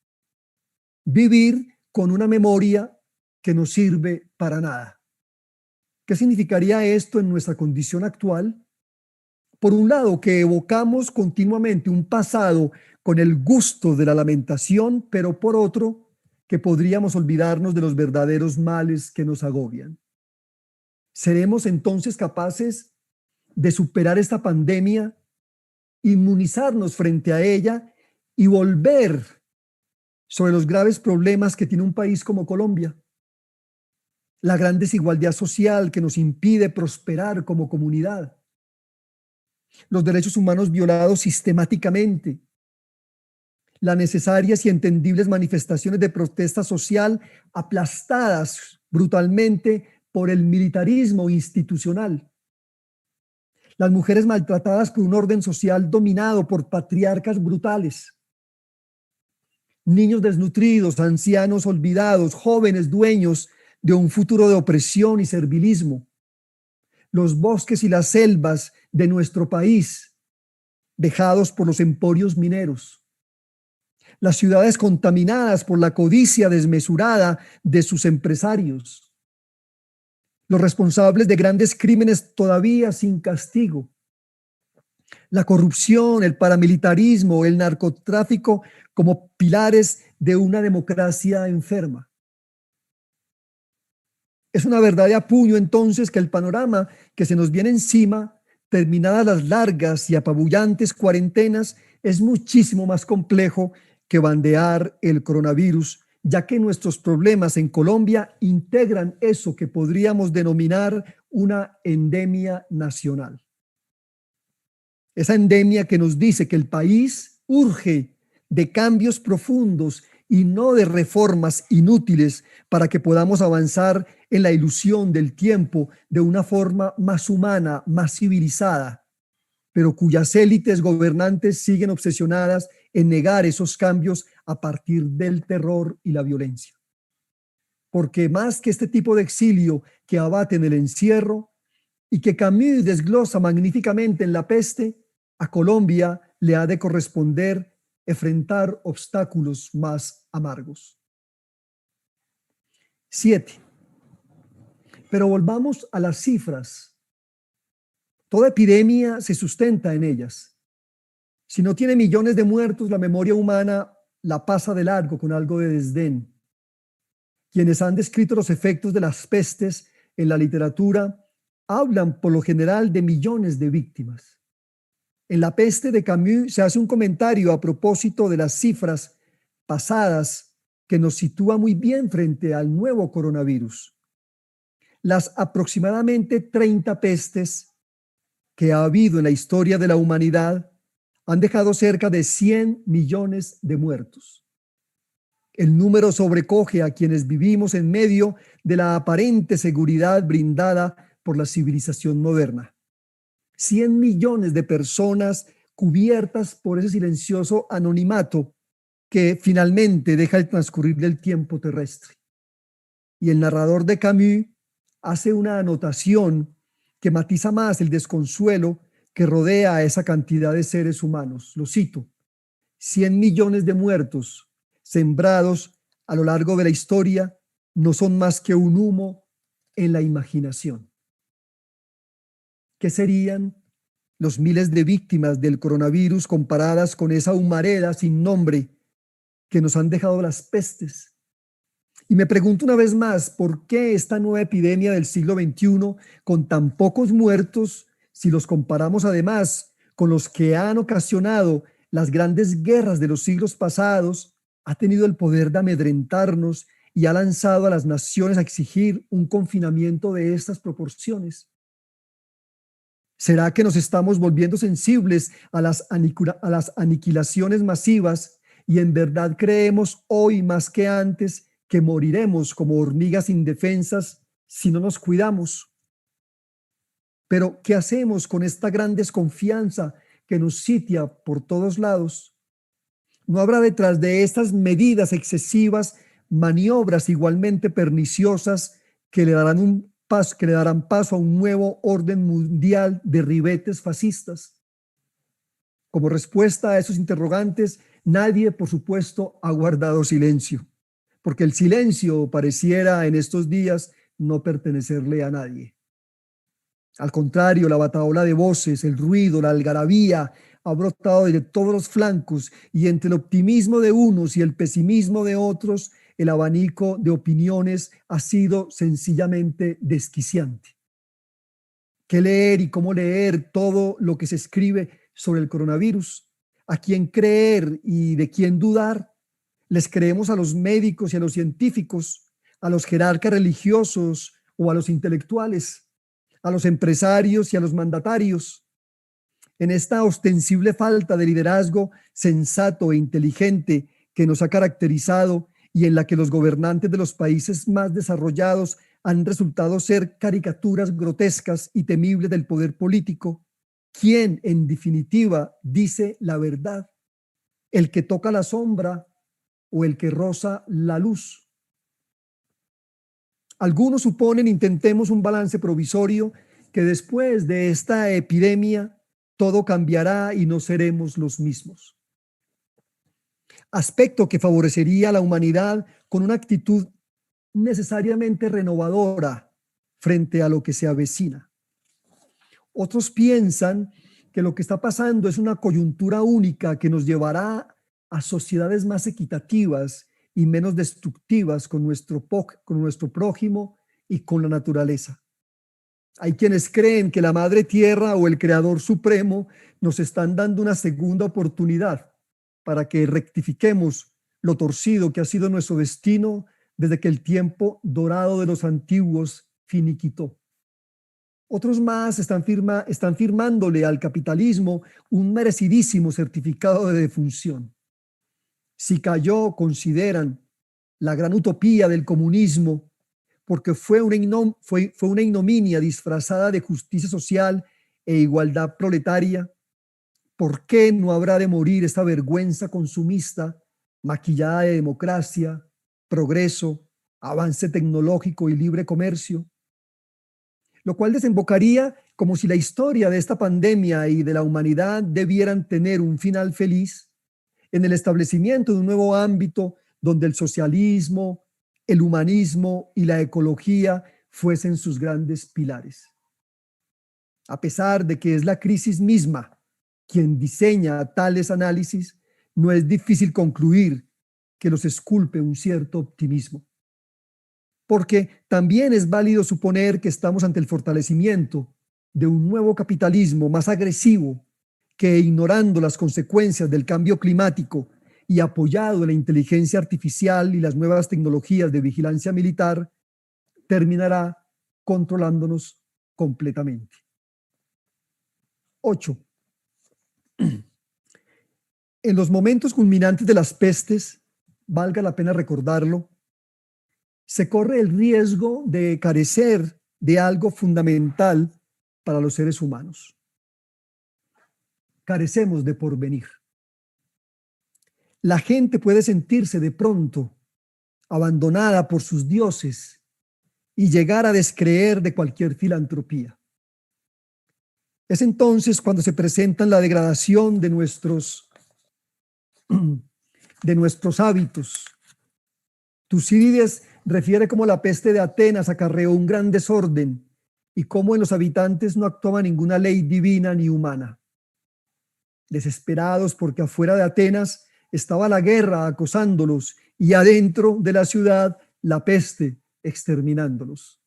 Vivir con una memoria que no sirve para nada. ¿Qué significaría esto en nuestra condición actual? Por un lado, que evocamos continuamente un pasado con el gusto de la lamentación, pero por otro, que podríamos olvidarnos de los verdaderos males que nos agobian. ¿Seremos entonces capaces de superar esta pandemia, inmunizarnos frente a ella y volver sobre los graves problemas que tiene un país como Colombia? La gran desigualdad social que nos impide prosperar como comunidad, los derechos humanos violados sistemáticamente, las necesarias y entendibles manifestaciones de protesta social aplastadas brutalmente por el militarismo institucional, las mujeres maltratadas por un orden social dominado por patriarcas brutales, niños desnutridos, ancianos olvidados, jóvenes dueños de un futuro de opresión y servilismo, los bosques y las selvas de nuestro país dejados por los emporios mineros, las ciudades contaminadas por la codicia desmesurada de sus empresarios, los responsables de grandes crímenes todavía sin castigo, la corrupción, el paramilitarismo, el narcotráfico como pilares de una democracia enferma. Es una verdad de apuño entonces que el panorama que se nos viene encima, terminadas las largas y apabullantes cuarentenas, es muchísimo más complejo que bandear el coronavirus, ya que nuestros problemas en Colombia integran eso que podríamos denominar una endemia nacional. Esa endemia que nos dice que el país urge de cambios profundos y no de reformas inútiles para que podamos avanzar en la ilusión del tiempo de una forma más humana, más civilizada, pero cuyas élites gobernantes siguen obsesionadas en negar esos cambios a partir del terror y la violencia. Porque más que este tipo de exilio que abate en el encierro y que Camus desglosa magníficamente en La Peste, a Colombia le ha de corresponder enfrentar obstáculos más amargos. 7. Pero volvamos a las cifras. Toda epidemia se sustenta en ellas. Si no tiene millones de muertos, la memoria humana la pasa de largo con algo de desdén. Quienes han descrito los efectos de las pestes en la literatura hablan por lo general de millones de víctimas. En La Peste de Camus se hace un comentario a propósito de las cifras pasadas que nos sitúa muy bien frente al nuevo coronavirus. Las aproximadamente 30 pestes que ha habido en la historia de la humanidad han dejado cerca de 100 millones de muertos. El número sobrecoge a quienes vivimos en medio de la aparente seguridad brindada por la civilización moderna. 100 millones de personas cubiertas por ese silencioso anonimato que finalmente deja el transcurrir del tiempo terrestre. Y el narrador de Camus hace una anotación que matiza más el desconsuelo que rodea a esa cantidad de seres humanos. Lo cito: 100 millones de muertos sembrados a lo largo de la historia no son más que un humo en la imaginación. ¿Qué serían los miles de víctimas del coronavirus comparadas con esa humareda sin nombre que nos han dejado las pestes? Y me pregunto una vez más, ¿por qué esta nueva epidemia del siglo XXI con tan pocos muertos, si los comparamos además con los que han ocasionado las grandes guerras de los siglos pasados, ha tenido el poder de amedrentarnos y ha lanzado a las naciones a exigir un confinamiento de estas proporciones? ¿Será que nos estamos volviendo sensibles a las aniquilaciones masivas y en verdad creemos hoy más que antes que moriremos como hormigas indefensas si no nos cuidamos? Pero, ¿qué hacemos con esta gran desconfianza que nos sitia por todos lados? ¿No habrá detrás de estas medidas excesivas maniobras igualmente perniciosas que le darán paso a un nuevo orden mundial de ribetes fascistas? Como respuesta a esos interrogantes, nadie, por supuesto, ha guardado silencio, porque el silencio pareciera en estos días no pertenecerle a nadie. Al contrario, la batahola de voces, el ruido, la algarabía ha brotado de todos los flancos, y entre el optimismo de unos y el pesimismo de otros, el abanico de opiniones ha sido sencillamente desquiciante. ¿Qué leer y cómo leer todo lo que se escribe sobre el coronavirus? ¿A quién creer y de quién dudar? ¿Les creemos a los médicos y a los científicos, a los jerarcas religiosos o a los intelectuales, a los empresarios y a los mandatarios? En esta ostensible falta de liderazgo sensato e inteligente que nos ha caracterizado y en la que los gobernantes de los países más desarrollados han resultado ser caricaturas grotescas y temibles del poder político, ¿quién en definitiva dice la verdad? ¿El que toca la sombra o el que roza la luz? Algunos suponen, intentemos un balance provisorio, que después de esta epidemia todo cambiará y no seremos los mismos. Aspecto que favorecería a la humanidad con una actitud necesariamente renovadora frente a lo que se avecina. Otros piensan que lo que está pasando es una coyuntura única que nos llevará a sociedades más equitativas y menos destructivas con nuestro prójimo y con la naturaleza. Hay quienes creen que la Madre Tierra o el Creador Supremo nos están dando una segunda oportunidad para que rectifiquemos lo torcido que ha sido nuestro destino desde que el tiempo dorado de los antiguos finiquitó. Otros más están firmándole al capitalismo un merecidísimo certificado de defunción. Si cayó, consideran, la gran utopía del comunismo, porque fue una ignominia disfrazada de justicia social e igualdad proletaria, ¿por qué no habrá de morir esta vergüenza consumista, maquillada de democracia, progreso, avance tecnológico y libre comercio? Lo cual desembocaría como si la historia de esta pandemia y de la humanidad debieran tener un final feliz en el establecimiento de un nuevo ámbito donde el socialismo, el humanismo y la ecología fuesen sus grandes pilares. A pesar de que es la crisis misma quien diseña tales análisis, no es difícil concluir que los esculpe un cierto optimismo. Porque también es válido suponer que estamos ante el fortalecimiento de un nuevo capitalismo más agresivo que, ignorando las consecuencias del cambio climático y apoyado en la inteligencia artificial y las nuevas tecnologías de vigilancia militar, terminará controlándonos completamente. 8. En los momentos culminantes de las pestes, valga la pena recordarlo, se corre el riesgo de carecer de algo fundamental para los seres humanos. Carecemos de porvenir. La gente puede sentirse de pronto abandonada por sus dioses y llegar a descreer de cualquier filantropía. Es entonces cuando se presenta la degradación de nuestros hábitos. Tucídides refiere cómo la peste de Atenas acarreó un gran desorden y cómo en los habitantes no actuaba ninguna ley divina ni humana. Desesperados porque afuera de Atenas estaba la guerra acosándolos y adentro de la ciudad la peste exterminándolos.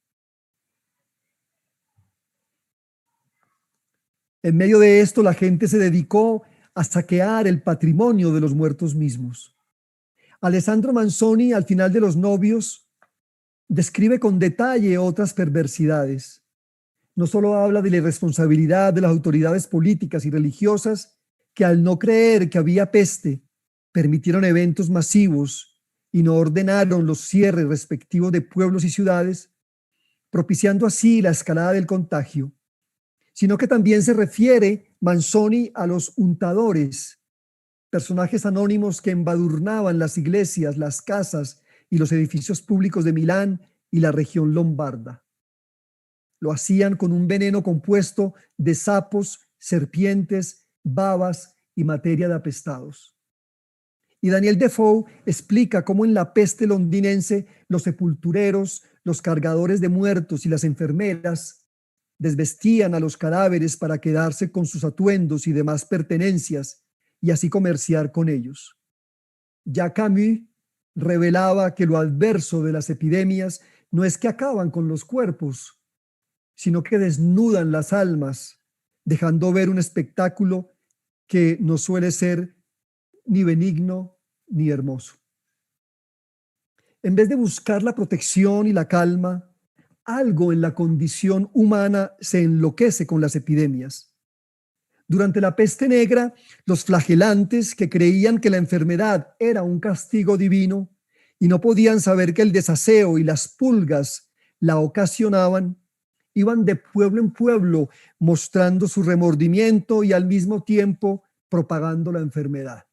En medio de esto, la gente se dedicó a saquear el patrimonio de los muertos mismos. Alessandro Manzoni, al final de Los novios, describe con detalle otras perversidades. No solo habla de la irresponsabilidad de las autoridades políticas y religiosas que, al no creer que había peste, permitieron eventos masivos y no ordenaron los cierres respectivos de pueblos y ciudades, propiciando así la escalada del contagio, sino que también se refiere Manzoni a los untadores, personajes anónimos que embadurnaban las iglesias, las casas y los edificios públicos de Milán y la región lombarda. Lo hacían con un veneno compuesto de sapos, serpientes, babas y materia de apestados. Y Daniel Defoe explica cómo en la peste londinense los sepultureros, los cargadores de muertos y las enfermeras desvestían a los cadáveres para quedarse con sus atuendos y demás pertenencias y así comerciar con ellos. Ya Camus revelaba que lo adverso de las epidemias no es que acaban con los cuerpos, sino que desnudan las almas, dejando ver un espectáculo que no suele ser ni benigno ni hermoso. En vez de buscar la protección y la calma, algo en la condición humana se enloquece con las epidemias. Durante la peste negra, los flagelantes que creían que la enfermedad era un castigo divino y no podían saber que el desaseo y las pulgas la ocasionaban, iban de pueblo en pueblo mostrando su remordimiento y al mismo tiempo propagando la enfermedad.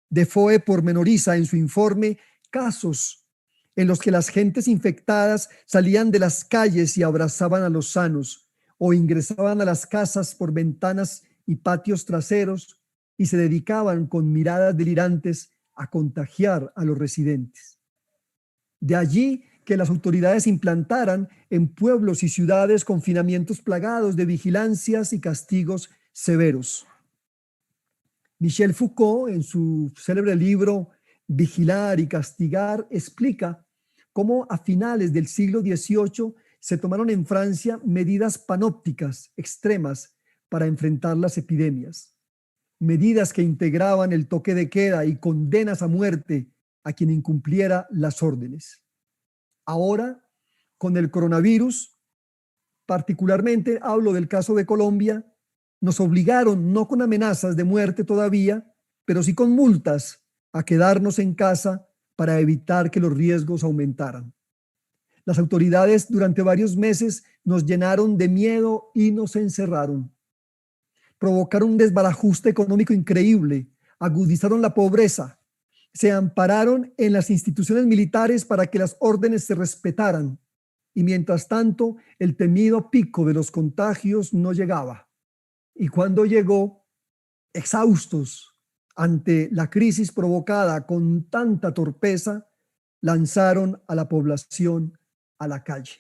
Defoe pormenoriza en su informe casos en los que las gentes infectadas salían de las calles y abrazaban a los sanos o ingresaban a las casas por ventanas y patios traseros y se dedicaban con miradas delirantes a contagiar a los residentes. De allí que las autoridades implantaran en pueblos y ciudades confinamientos plagados de vigilancias y castigos severos. Michel Foucault, en su célebre libro Vigilar y Castigar, explica cómo a finales del siglo XVIII se tomaron en Francia medidas panópticas extremas para enfrentar las epidemias, medidas que integraban el toque de queda y condenas a muerte a quien incumpliera las órdenes. Ahora, con el coronavirus, particularmente hablo del caso de Colombia, nos obligaron, no con amenazas de muerte todavía, pero sí con multas, a quedarnos en casa para evitar que los riesgos aumentaran. Las autoridades durante varios meses nos llenaron de miedo y nos encerraron. Provocaron un desbarajuste económico increíble, agudizaron la pobreza, se ampararon en las instituciones militares para que las órdenes se respetaran, y mientras tanto el temido pico de los contagios no llegaba. Y cuando llegó, exhaustos ante la crisis provocada con tanta torpeza, lanzaron a la población a la calle.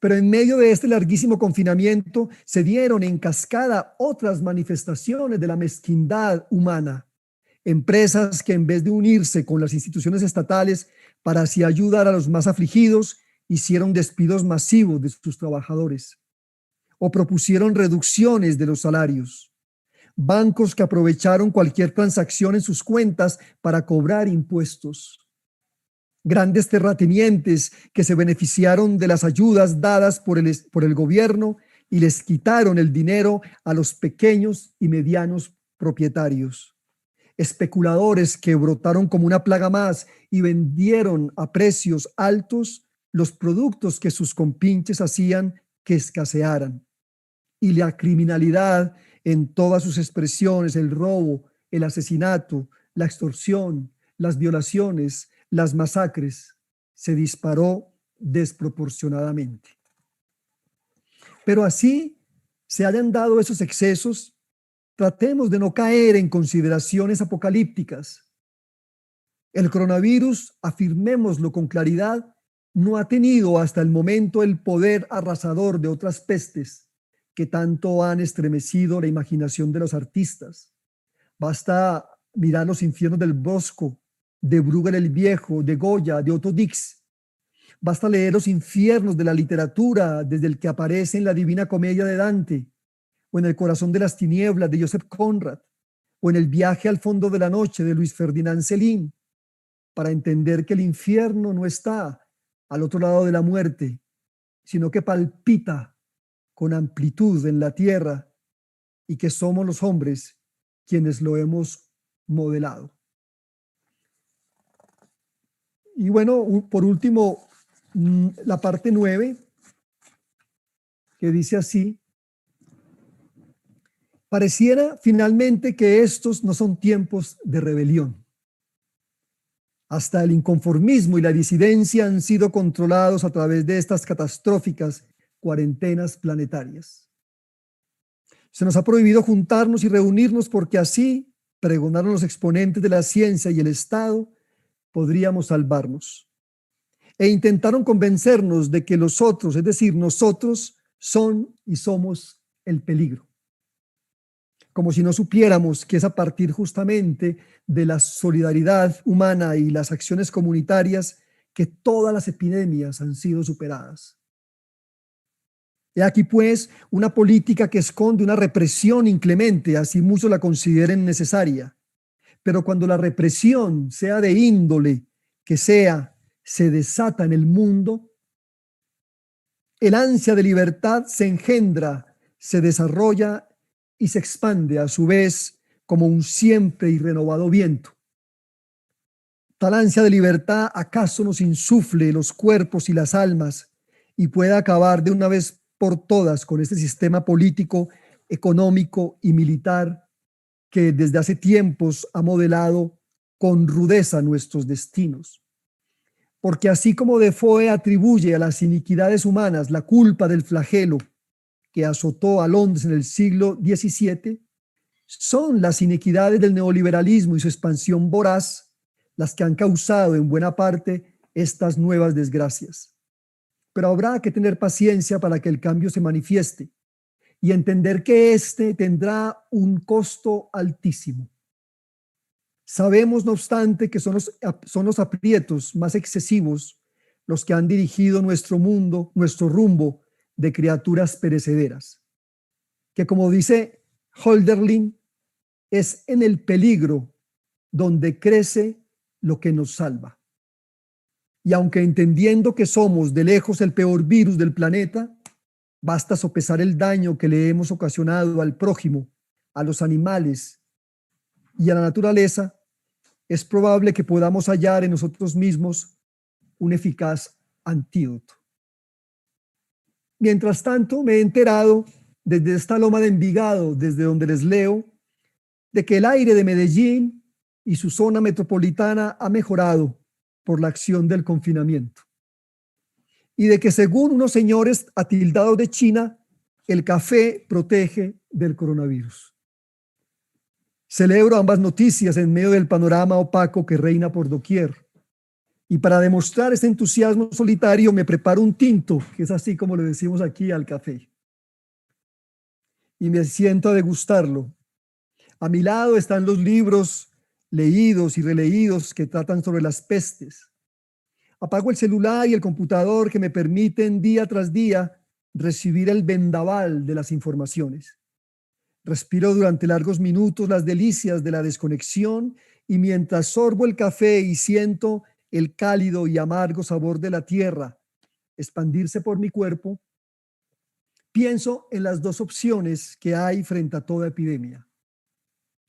Pero en medio de este larguísimo confinamiento se dieron en cascada otras manifestaciones de la mezquindad humana. Empresas que en vez de unirse con las instituciones estatales para así ayudar a los más afligidos, hicieron despidos masivos de sus trabajadores o propusieron reducciones de los salarios. Bancos que aprovecharon cualquier transacción en sus cuentas para cobrar impuestos. Grandes terratenientes que se beneficiaron de las ayudas dadas por el gobierno y les quitaron el dinero a los pequeños y medianos propietarios. Especuladores que brotaron como una plaga más y vendieron a precios altos los productos que sus compinches hacían que escasearan. Y la criminalidad en todas sus expresiones, el robo, el asesinato, la extorsión, las violaciones, las masacres, se disparó desproporcionadamente. Pero así se hayan dado esos excesos, tratemos de no caer en consideraciones apocalípticas. El coronavirus, afirmémoslo con claridad, no ha tenido hasta el momento el poder arrasador de otras pestes que tanto han estremecido la imaginación de los artistas. Basta mirar Los infiernos del Bosco, de Bruegel el Viejo, de Goya, de Otto Dix. Basta leer Los infiernos de la literatura, desde el que aparece en la Divina Comedia de Dante, o en El corazón de las tinieblas de Joseph Conrad, o en El viaje al fondo de la noche de Luis Ferdinand Céline, para entender que el infierno no está al otro lado de la muerte, sino que palpita con amplitud en la tierra y que somos los hombres quienes lo hemos modelado. Y bueno, por último, la parte 9, que dice así: pareciera finalmente que estos no son tiempos de rebelión. Hasta el inconformismo y la disidencia han sido controlados a través de estas catastróficas cuarentenas planetarias. Se nos ha prohibido juntarnos y reunirnos porque así, pregonaron los exponentes de la ciencia y el Estado, podríamos salvarnos. E intentaron convencernos de que los otros, es decir, nosotros, son y somos el peligro. Como si no supiéramos que es a partir justamente de la solidaridad humana y las acciones comunitarias que todas las epidemias han sido superadas. He aquí pues una política que esconde una represión inclemente, así muchos la consideren necesaria. Pero cuando la represión, sea de índole que sea, se desata en el mundo, el ansia de libertad se engendra, se desarrolla y se expande a su vez como un siempre y renovado viento. Tal ansia de libertad acaso nos insufle los cuerpos y las almas y pueda acabar de una vez por todas con este sistema político, económico y militar que desde hace tiempos ha modelado con rudeza nuestros destinos. Porque así como Defoe atribuye a las iniquidades humanas la culpa del flagelo que azotó a Londres en el siglo XVII, son las inequidades del neoliberalismo y su expansión voraz las que han causado en buena parte estas nuevas desgracias. Pero habrá que tener paciencia para que el cambio se manifieste y entender que éste tendrá un costo altísimo. Sabemos, no obstante, que son los aprietos más excesivos los que han dirigido nuestro mundo, nuestro rumbo de criaturas perecederas. Que, como dice Hölderlin, es en el peligro donde crece lo que nos salva. Y aunque entendiendo que somos de lejos el peor virus del planeta, basta sopesar el daño que le hemos ocasionado al prójimo, a los animales y a la naturaleza, es probable que podamos hallar en nosotros mismos un eficaz antídoto. Mientras tanto, me he enterado desde esta loma de Envigado, desde donde les leo, de que el aire de Medellín y su zona metropolitana ha mejorado por la acción del confinamiento. Y de que, según unos señores atildados de China, el café protege del coronavirus. Celebro ambas noticias en medio del panorama opaco que reina por doquier. Y para demostrar ese entusiasmo solitario me preparo un tinto, que es así como le decimos aquí al café. Y me siento a degustarlo. A mi lado están los libros leídos y releídos que tratan sobre las pestes. Apago el celular y el computador que me permiten día tras día recibir el vendaval de las informaciones. Respiro durante largos minutos las delicias de la desconexión y mientras sorbo el café y siento el cálido y amargo sabor de la tierra expandirse por mi cuerpo, pienso en las dos opciones que hay frente a toda epidemia.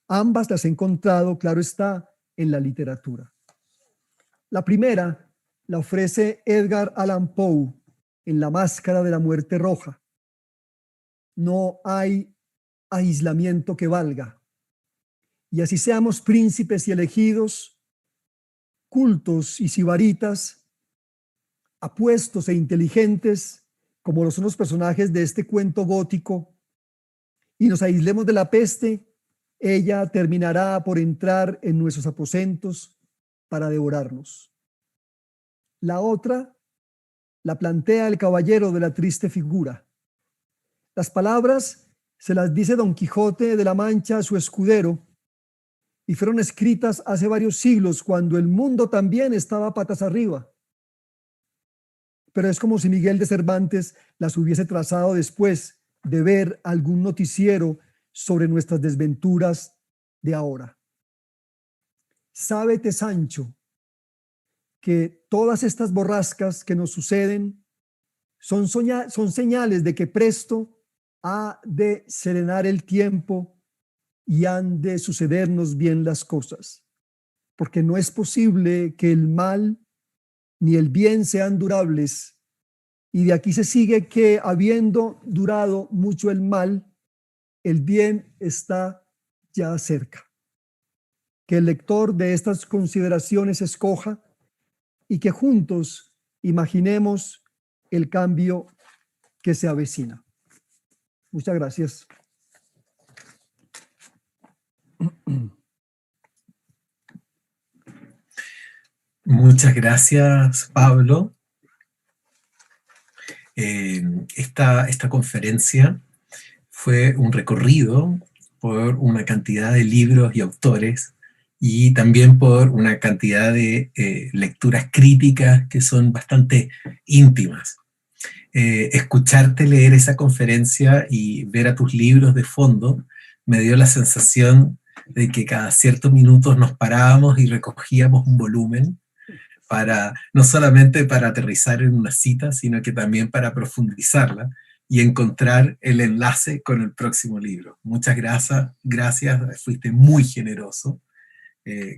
Ambas las he encontrado, claro está, en la literatura. La primera la ofrece Edgar Allan Poe en La Máscara de la Muerte Roja. No hay aislamiento que valga. Y así seamos príncipes y elegidos, cultos y sibaritas, apuestos e inteligentes, como lo son los personajes de este cuento gótico, y nos aislemos de la peste, ella terminará por entrar en nuestros aposentos para devorarnos. La otra la plantea el caballero de la triste figura. Las palabras se las dice Don Quijote de la Mancha a su escudero y fueron escritas hace varios siglos cuando el mundo también estaba patas arriba. Pero es como si Miguel de Cervantes las hubiese trazado después de ver algún noticiero sobre nuestras desventuras de ahora. Sábete, Sancho, que todas estas borrascas que nos suceden son señales de que presto ha de serenar el tiempo y han de sucedernos bien las cosas, porque no es posible que el mal ni el bien sean durables, y de aquí se sigue que, habiendo durado mucho el mal, el bien está ya cerca. Que el lector de estas consideraciones escoja y que juntos imaginemos el cambio que se avecina. Muchas gracias. Muchas gracias, Pablo. Esta conferencia fue un recorrido por una cantidad de libros y autores y también por una cantidad de lecturas críticas que son bastante íntimas. Escucharte leer esa conferencia y ver a tus libros de fondo me dio la sensación de que cada ciertos minutos nos parábamos y recogíamos un volumen no solamente para aterrizar en una cita, sino que también para profundizarla y encontrar el enlace con el próximo libro. Muchas gracias, fuiste muy generoso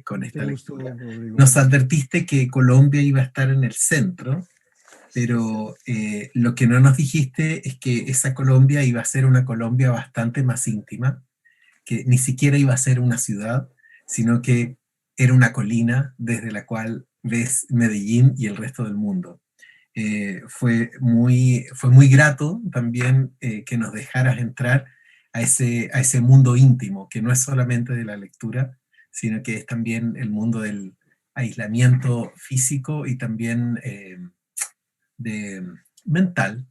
con esta lectura. Nos advertiste que Colombia iba a estar en el centro, pero lo que no nos dijiste es que esa Colombia iba a ser una Colombia bastante más íntima, que ni siquiera iba a ser una ciudad, sino que era una colina desde la cual ves Medellín y el resto del mundo. Fue muy grato también que nos dejaras entrar a ese mundo íntimo, que no es solamente de la lectura, sino que es también el mundo del aislamiento físico y también de mental,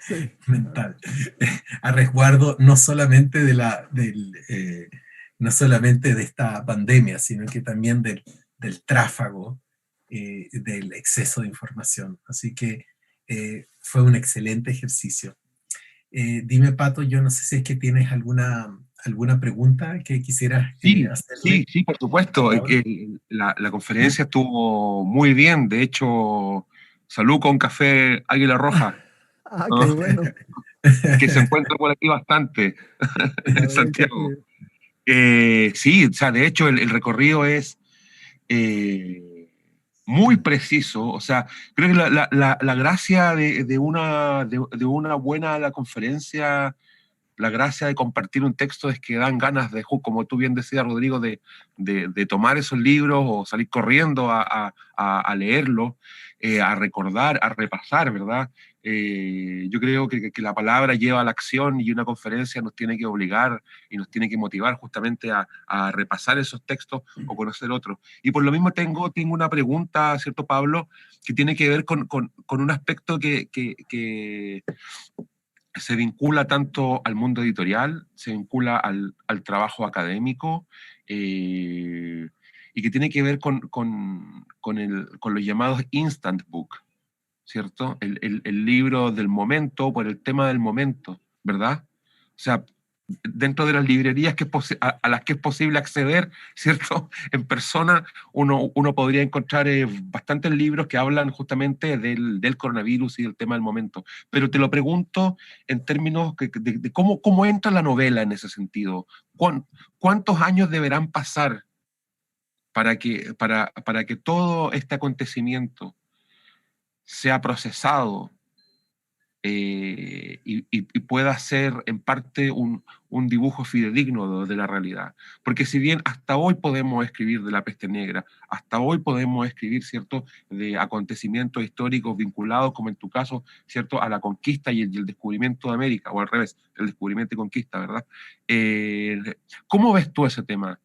Sí. mental, a resguardo no solamente no solamente de esta pandemia, sino que también del tráfago, del exceso de información. Así que fue un excelente ejercicio. Dime, Pato, yo no sé si es que tienes alguna pregunta que quisieras Sí, sí, hacerle sí, por supuesto. ahora. La conferencia estuvo muy bien. De hecho, salud con café Águila Roja, Ah, ¿no? qué bueno. Que se encuentra por aquí bastante A en ver el Santiago. café. Sí, o sea, de hecho el recorrido es eh, muy preciso. O sea, creo que la gracia de una buena la conferencia, la gracia de compartir un texto es que dan ganas de, como tú bien decías, Rodrigo, de tomar esos libros o salir corriendo a leerlos, a recordar, a repasar, ¿verdad? Yo creo que la palabra lleva a la acción y una conferencia nos tiene que obligar y nos tiene que motivar justamente a repasar esos textos o conocer otros. Y por lo mismo tengo una pregunta, ¿cierto, Pablo? Que tiene que ver con un aspecto que se vincula tanto al mundo editorial, se vincula al trabajo académico, y que tiene que ver con los llamados instant book, ¿cierto? El libro del momento por el tema del momento, ¿verdad? O sea, dentro de las librerías a las que es posible acceder, ¿cierto? En persona, uno podría encontrar bastantes libros que hablan justamente del coronavirus y del tema del momento. Pero te lo pregunto en términos de cómo entra la novela en ese sentido. ¿Cuántos años deberán pasar para que todo este acontecimiento sea procesado, y pueda ser en parte un dibujo fidedigno de la realidad? Porque si bien hasta hoy podemos escribir de la peste negra, hasta hoy podemos escribir, ¿cierto?, de acontecimientos históricos vinculados, como en tu caso, ¿cierto?, a la conquista y el descubrimiento de América, o al revés, el descubrimiento y conquista, ¿verdad? Eh, ¿Cómo ves tú ese tema?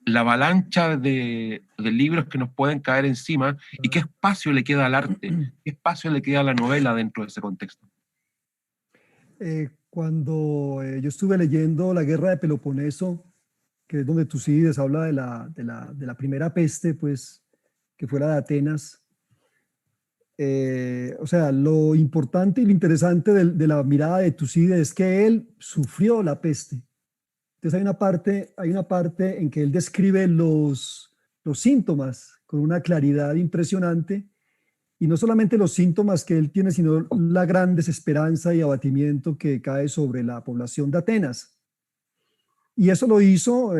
La avalancha de libros que nos pueden caer encima, y qué espacio le queda al arte, qué espacio le queda a la novela dentro de ese contexto. Cuando yo estuve leyendo La Guerra de Peloponeso, que es donde Tucídides habla de la primera peste, pues, que fue la de Atenas. O sea, lo importante y lo interesante de la mirada de Tucídides es que él sufrió la peste. Entonces hay una parte en que él describe los síntomas con una claridad impresionante, y no solamente los síntomas que él tiene, sino la gran desesperanza y abatimiento que cae sobre la población de Atenas. Y eso lo hizo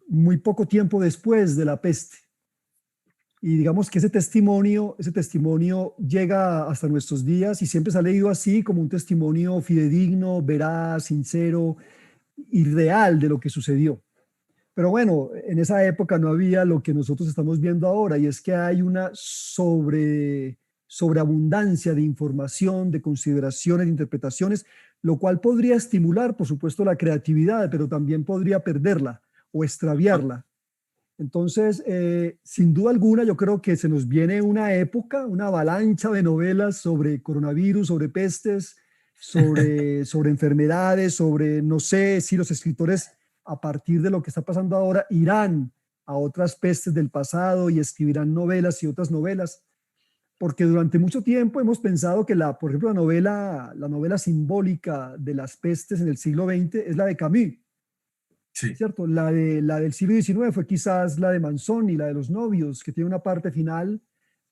muy poco tiempo después de la peste. Y digamos que ese testimonio llega hasta nuestros días y siempre se ha leído así, como un testimonio fidedigno, veraz, sincero y real de lo que sucedió. Pero bueno, en esa época no había lo que nosotros estamos viendo ahora, y es que hay una sobreabundancia de información, de consideraciones, de interpretaciones, lo cual podría estimular, por supuesto, la creatividad, pero también podría perderla o extraviarla. Entonces, sin duda alguna, yo creo que se nos viene una época, una avalancha de novelas sobre coronavirus, sobre pestes, sobre enfermedades, sobre, no sé si los escritores, a partir de lo que está pasando ahora, irán a otras pestes del pasado y escribirán novelas y otras novelas, porque durante mucho tiempo hemos pensado que, por ejemplo, la novela simbólica de las pestes en el siglo XX es la de Camus. Sí. ¿Cierto? La del siglo XIX fue quizás la de Manzoni, la de los novios, que tiene una parte final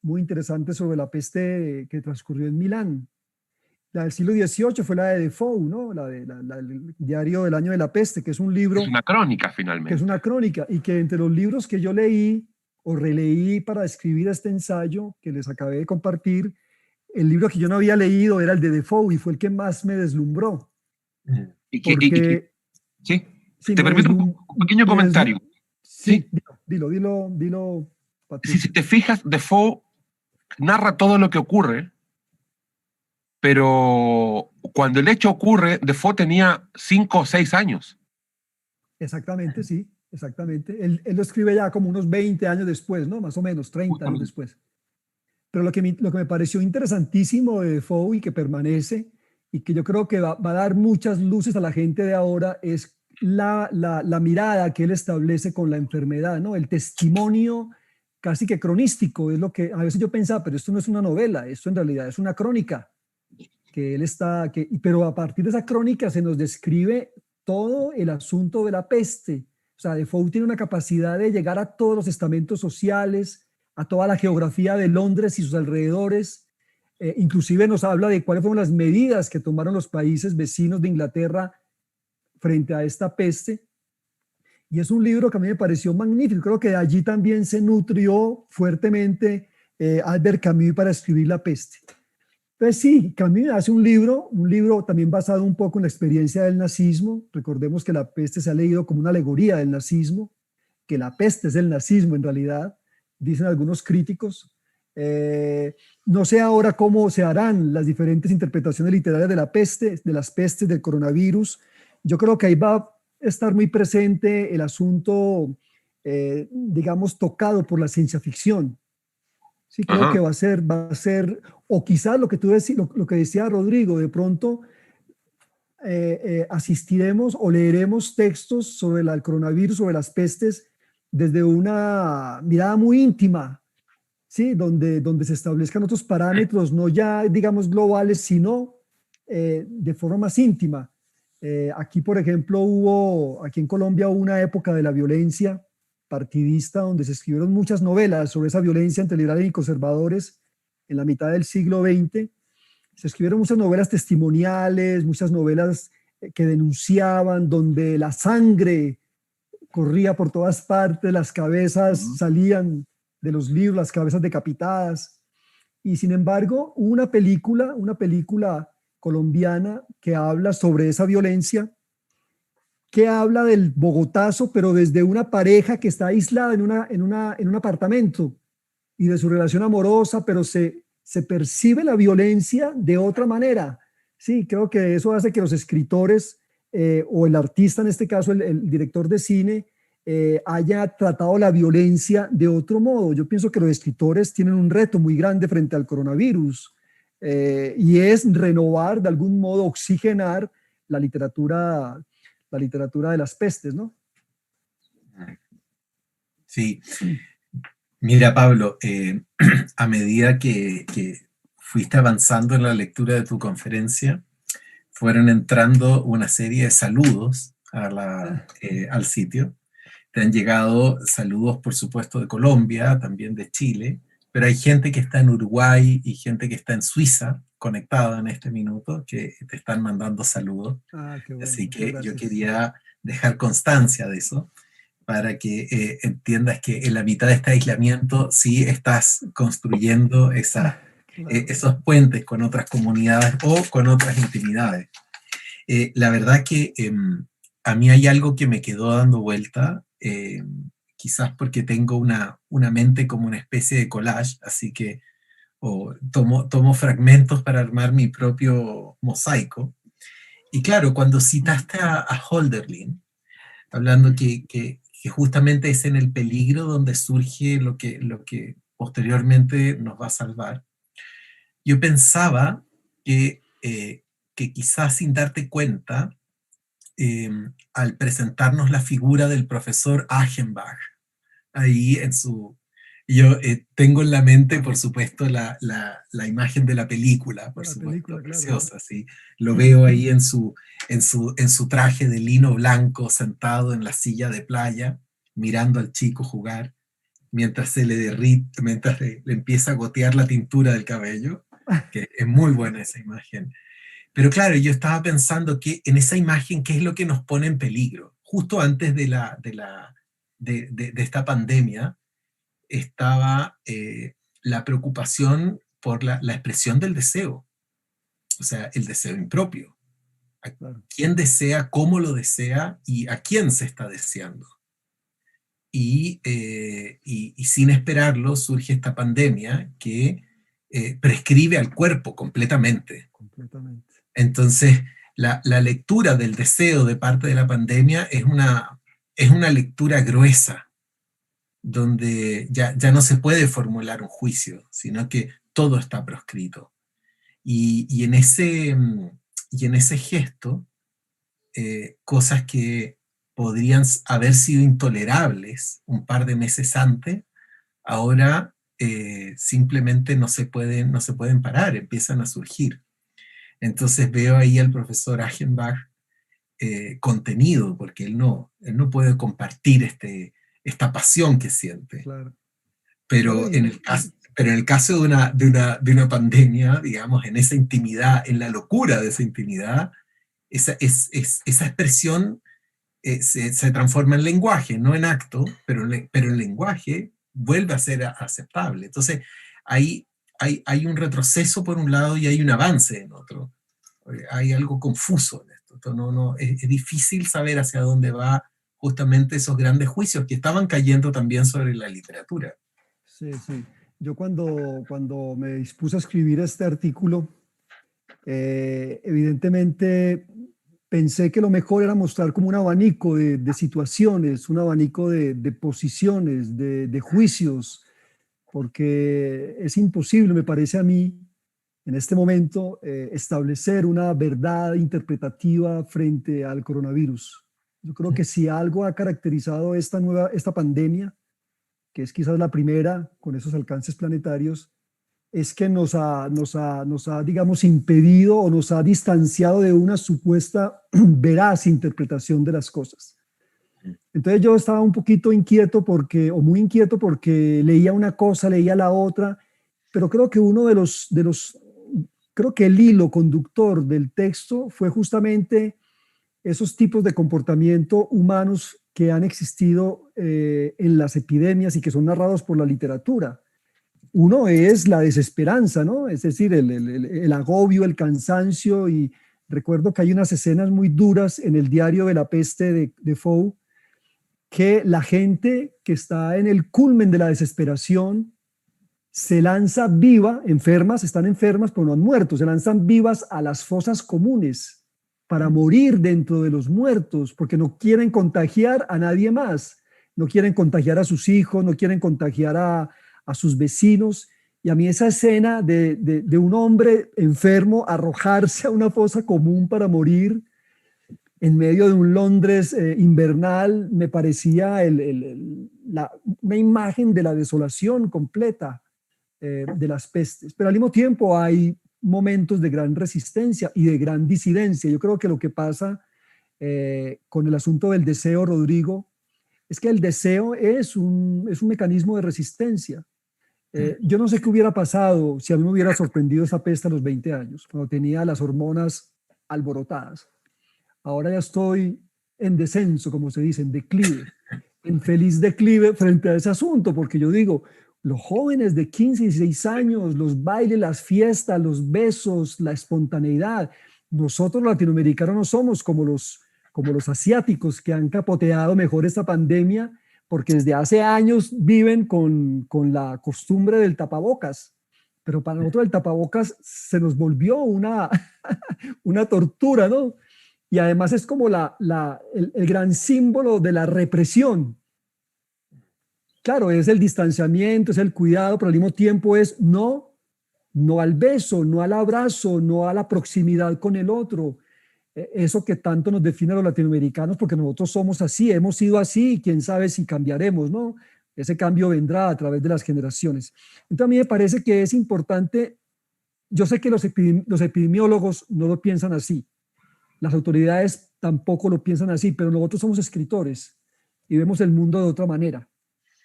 muy interesante sobre la peste que transcurrió en Milán. La del siglo XVIII fue la de Defoe, ¿no? El diario del año de la peste, que es un Es libro, una crónica, que es finalmente. una crónica, y que entre los libros que yo leí o releí para escribir este ensayo que les acabé de compartir, el libro que yo no había leído era el de Defoe, y fue el que más me deslumbró, Mm. porque Sí, sí, te permito un pequeño me comentario. sí, Sí, dilo, si Patricio. te fijas, Defoe narra todo lo que ocurre, pero cuando el hecho ocurre, Defoe tenía 5 o 6 años. Exactamente, sí, exactamente. Él lo escribe ya como unos 20 años después, ¿no? Más o menos, 30 años después. Pero lo que me pareció interesantísimo de Defoe y que permanece y que yo creo que va a dar muchas luces a la gente de ahora es la mirada que él establece con la enfermedad, ¿no? El testimonio casi que cronístico, es lo que a veces yo pensaba, pero esto no es una novela, esto en realidad es una crónica, que él está, pero a partir de esa crónica se nos describe todo el asunto de la peste. O sea, Defoe tiene una capacidad de llegar a todos los estamentos sociales, a toda la geografía de Londres y sus alrededores. Inclusive nos habla de cuáles fueron las medidas que tomaron los países vecinos de Inglaterra frente a esta peste. Y es un libro que a mí me pareció magnífico. Creo que de allí también se nutrió fuertemente Albert Camus para escribir La peste. Entonces sí, Camus hace un libro también basado un poco en la experiencia del nazismo. Recordemos que La peste se ha leído como una alegoría del nazismo, que la peste es el nazismo en realidad, dicen algunos críticos. No sé ahora cómo se harán las diferentes interpretaciones literarias de la peste, de las pestes, del coronavirus. Yo creo que ahí va a estar muy presente el asunto, digamos, tocado por la ciencia ficción. Sí, creo Ajá. que va a ser, o quizás lo que tú decías, lo que decía Rodrigo, de pronto asistiremos o leeremos textos sobre el coronavirus, sobre las pestes, desde una mirada muy íntima, ¿sí? Donde se establezcan otros parámetros, no ya, digamos, globales, sino de forma más íntima. Aquí, por ejemplo, aquí en Colombia hubo una época de la violencia partidista donde se escribieron muchas novelas sobre esa violencia entre liberales y conservadores en la mitad del siglo XX. Se escribieron muchas novelas testimoniales, muchas novelas que denunciaban, donde la sangre corría por todas partes, las cabezas salían de los libros, las cabezas decapitadas. Y sin embargo, hubo una película colombiana que habla sobre esa violencia, que habla del Bogotazo, pero desde una pareja que está aislada en un apartamento y de su relación amorosa, pero se percibe la violencia de otra manera. Sí, creo que eso hace que los escritores o el artista, en este caso el director de cine, haya tratado la violencia de otro modo. Yo pienso que los escritores tienen un reto muy grande frente al coronavirus y es renovar, de algún modo, oxigenar la literatura de las pestes, ¿no? Sí. Mira, Pablo, a medida que fuiste avanzando en la lectura de tu conferencia, fueron entrando una serie de saludos al sitio. Te han llegado saludos, por supuesto, de Colombia, también de Chile, pero hay gente que está en Uruguay y gente que está en Suiza conectada en este minuto que te están mandando saludos. Ah, qué bueno, Así muchas que yo gracias. quería dejar constancia de eso para que entiendas que en la mitad de este aislamiento sí estás construyendo Claro. esos puentes con otras comunidades o con otras intimidades. La verdad que a mí hay algo que me quedó dando vuelta, quizás porque tengo una mente como una especie de collage, así que tomo fragmentos para armar mi propio mosaico. Y claro, cuando citaste a Hölderlin, hablando que justamente es en el peligro donde surge lo que posteriormente nos va a salvar, yo pensaba que quizás sin darte cuenta, al presentarnos la figura del profesor Achenbach, ahí en su... Yo tengo en la mente, por supuesto, la imagen de la película, por La supuesto, película, claro. preciosa, ¿sí? Lo veo ahí en su traje de lino blanco, sentado en la silla de playa, mirando al chico jugar, mientras se le derrite, mientras le empieza a gotear la tintura del cabello, que es muy buena esa imagen. Pero claro, yo estaba pensando que en esa imagen, ¿qué es lo que nos pone en peligro? Justo antes de esta pandemia, estaba la preocupación por la expresión del deseo, o sea, el deseo impropio. ¿A Claro. quién desea, cómo lo desea y a quién se está deseando? Y sin esperarlo surge esta pandemia que prescribe al cuerpo completamente. Completamente. Entonces, la lectura del deseo de parte de la pandemia es una es una lectura gruesa, donde ya no se puede formular un juicio, sino que todo está proscrito. Y en ese gesto, cosas que podrían haber sido intolerables un par de meses antes, ahora simplemente no se pueden parar, empiezan a surgir. Entonces veo ahí al profesor Achenbach contenido, porque él no puede compartir esta pasión que siente. Claro. Bueno, Pero en el caso de una pandemia, digamos, en esa intimidad, en la locura de esa intimidad, esa expresión se transforma en lenguaje, no en acto, pero el lenguaje vuelve a ser aceptable. Entonces, hay un retroceso por un lado y hay un avance en otro. Hay algo confuso en esto. Es difícil saber hacia dónde va justamente esos grandes juicios que estaban cayendo también sobre la literatura. Sí, sí. Yo cuando me dispuse a escribir este artículo, evidentemente pensé que lo mejor era mostrar como un abanico de situaciones, un abanico de posiciones, de juicios, porque es imposible, me parece a mí, en este momento, establecer una verdad interpretativa frente al coronavirus. Yo creo que si algo ha caracterizado esta pandemia, que es quizás la primera con esos alcances planetarios, es que nos ha, digamos, impedido o nos ha distanciado de una supuesta veraz interpretación de las cosas. Entonces yo estaba un poquito inquieto o muy inquieto porque leía una cosa, leía la otra, pero creo que creo que el hilo conductor del texto fue justamente esos tipos de comportamiento humanos que han existido en las epidemias y que son narrados por la literatura. Uno es la desesperanza, ¿no? Es decir, el agobio, el cansancio, y recuerdo que hay unas escenas muy duras en el diario de la peste de Defoe, que la gente que está en el culmen de la desesperación se lanza viva, están enfermas pero no han muerto, se lanzan vivas a las fosas comunes para morir dentro de los muertos, porque no quieren contagiar a nadie más, no quieren contagiar a sus hijos, no quieren contagiar a sus vecinos. Y a mí esa escena de un hombre enfermo arrojarse a una fosa común para morir en medio de un Londres invernal me parecía una imagen de la desolación completa de las pestes. Pero al mismo tiempo hay momentos de gran resistencia y de gran disidencia. Yo creo que lo que pasa con el asunto del deseo, Rodrigo, es que el deseo es un mecanismo de resistencia. Yo no sé qué hubiera pasado si a mí me hubiera sorprendido esa peste a los 20 años, cuando tenía las hormonas alborotadas. Ahora ya estoy en descenso, como se dice, en declive, en feliz declive frente a ese asunto, porque yo digo, los jóvenes de 15 y 16 años, los bailes, las fiestas, los besos, la espontaneidad. Nosotros los latinoamericanos no somos como los asiáticos que han capoteado mejor esta pandemia, porque desde hace años viven con la costumbre del tapabocas. Pero para nosotros el tapabocas se nos volvió una tortura, ¿no? Y además es como el gran símbolo de la represión. Claro, es el distanciamiento, es el cuidado, pero al mismo tiempo es no al beso, no al abrazo, no a la proximidad con el otro. Eso que tanto nos define a los latinoamericanos, porque nosotros somos así, hemos sido así, y quién sabe si cambiaremos, ¿no? Ese cambio vendrá a través de las generaciones. Entonces a mí me parece que es importante, yo sé que los epidemiólogos no lo piensan así, las autoridades tampoco lo piensan así, pero nosotros somos escritores y vemos el mundo de otra manera,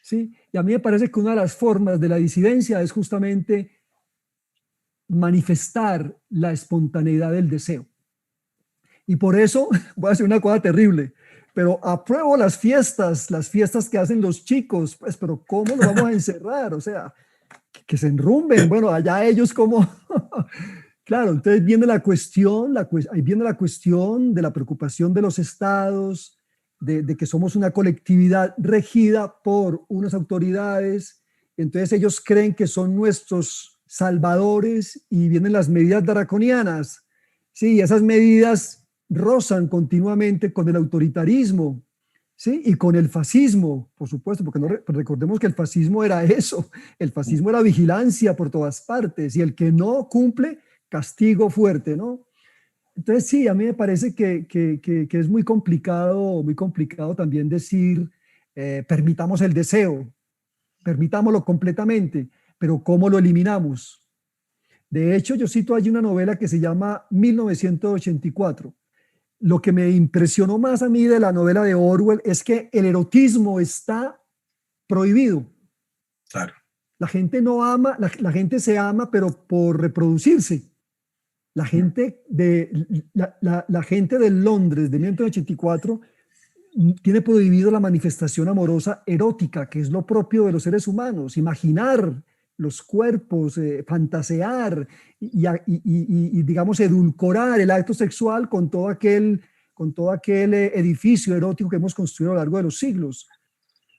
¿sí? Y a mí me parece que una de las formas de la disidencia es justamente manifestar la espontaneidad del deseo. Y por eso voy a hacer una cosa terrible, pero apruebo las fiestas que hacen los chicos, pues, pero ¿cómo lo vamos a encerrar? O sea, que se enrumben, bueno, allá ellos como... Claro, entonces viene ahí viene la cuestión de la preocupación de los estados, de que somos una colectividad regida por unas autoridades, entonces ellos creen que son nuestros salvadores y vienen las medidas draconianas, sí, esas medidas rozan continuamente con el autoritarismo, ¿sí? Y con el fascismo, por supuesto, porque recordemos que el fascismo era eso, el fascismo era vigilancia por todas partes y el que no cumple, castigo fuerte, ¿no? Entonces sí, a mí me parece que es muy complicado también decir, permitamos el deseo, permitámoslo completamente, pero ¿cómo lo eliminamos? De hecho, yo cito allí una novela que se llama 1984. Lo que me impresionó más a mí de la novela de Orwell es que el erotismo está prohibido. Claro. La gente no ama, la gente se ama, pero por reproducirse. La gente la gente de Londres de 1984 tiene prohibido la manifestación amorosa erótica, que es lo propio de los seres humanos, imaginar los cuerpos, fantasear y, digamos, edulcorar el acto sexual con todo aquel edificio erótico que hemos construido a lo largo de los siglos.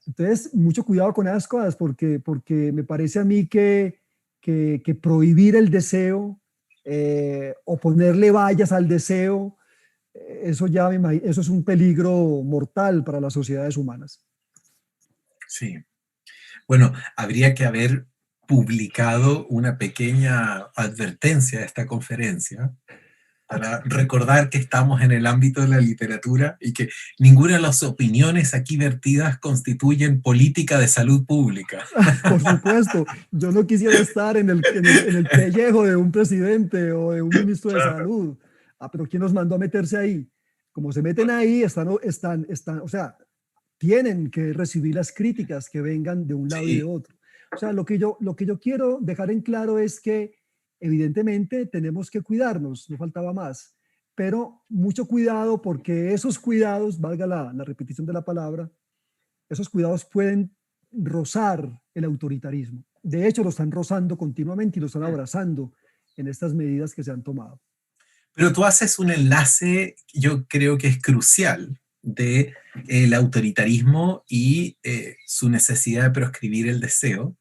Entonces, mucho cuidado con esas cosas, porque me parece a mí que prohibir el deseo o ponerle vallas al deseo, eso eso es un peligro mortal para las sociedades humanas. Sí. Bueno, habría que haber publicado una pequeña advertencia de esta conferencia para recordar que estamos en el ámbito de la literatura y que ninguna de las opiniones aquí vertidas constituyen política de salud pública. Por supuesto, yo no quisiera estar en el pellejo de un presidente o de un ministro de salud. Pero ¿quién nos mandó a meterse ahí? Como se meten ahí, o sea, tienen que recibir las críticas que vengan de un lado y de otro. O sea, lo que yo quiero dejar en claro es que evidentemente tenemos que cuidarnos, no faltaba más, pero mucho cuidado porque esos cuidados, valga la repetición de la palabra, esos cuidados pueden rozar el autoritarismo. De hecho, lo están rozando continuamente y lo están abrazando en estas medidas que se han tomado. Pero tú haces un enlace, yo creo que es crucial, de el autoritarismo y su necesidad de proscribir el deseo,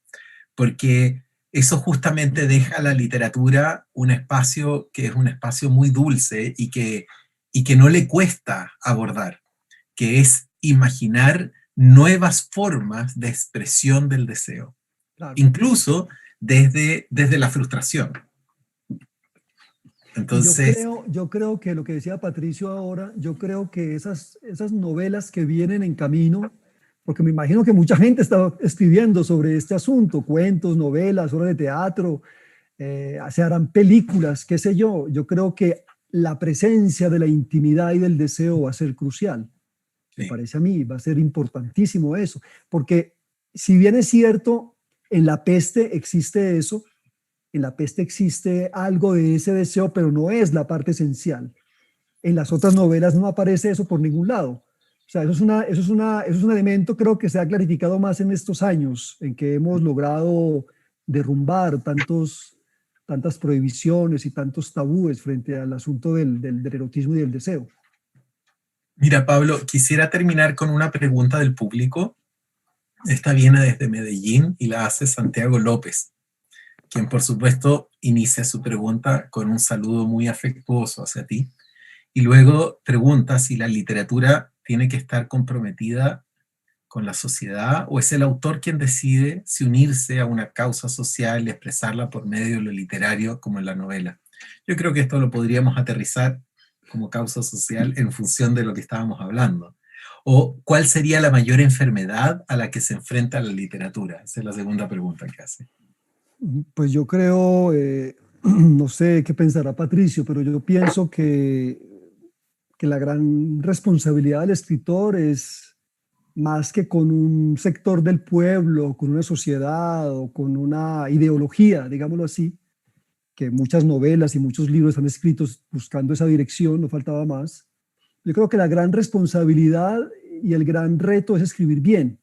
porque eso justamente deja a la literatura un espacio que es un espacio muy dulce y que no le cuesta abordar, que es imaginar nuevas formas de expresión del deseo, claro, incluso desde la frustración. Entonces, yo creo que lo que decía Patricio ahora, yo creo que esas novelas que vienen en camino, porque me imagino que mucha gente está escribiendo sobre este asunto, cuentos, novelas, obras de teatro, se harán películas, qué sé yo. Yo creo que la presencia de la intimidad y del deseo va a ser crucial. Sí. Me parece a mí, va a ser importantísimo eso, porque si bien es cierto, en La Peste existe eso, en La Peste existe algo de ese deseo, pero no es la parte esencial. En las otras novelas no aparece eso por ningún lado. O sea, eso es un elemento, creo que se ha clarificado más en estos años, en que hemos logrado derrumbar tantas prohibiciones y tantos tabúes frente al asunto del erotismo y del deseo. Mira, Pablo, quisiera terminar con una pregunta del público. Esta viene desde Medellín y la hace Santiago López, quien por supuesto inicia su pregunta con un saludo muy afectuoso hacia ti, y luego pregunta si la literatura tiene que estar comprometida con la sociedad o es el autor quien decide si unirse a una causa social y expresarla por medio de lo literario como en la novela. Yo creo que esto lo podríamos aterrizar como causa social en función de lo que estábamos hablando. ¿O cuál sería la mayor enfermedad a la que se enfrenta la literatura? Esa es la segunda pregunta que hace. Pues yo creo, no sé qué pensará Patricio, pero yo pienso que la gran responsabilidad del escritor es más que con un sector del pueblo, con una sociedad o con una ideología, digámoslo así, que muchas novelas y muchos libros están escritos buscando esa dirección, no faltaba más. Yo creo que la gran responsabilidad y el gran reto es escribir bien.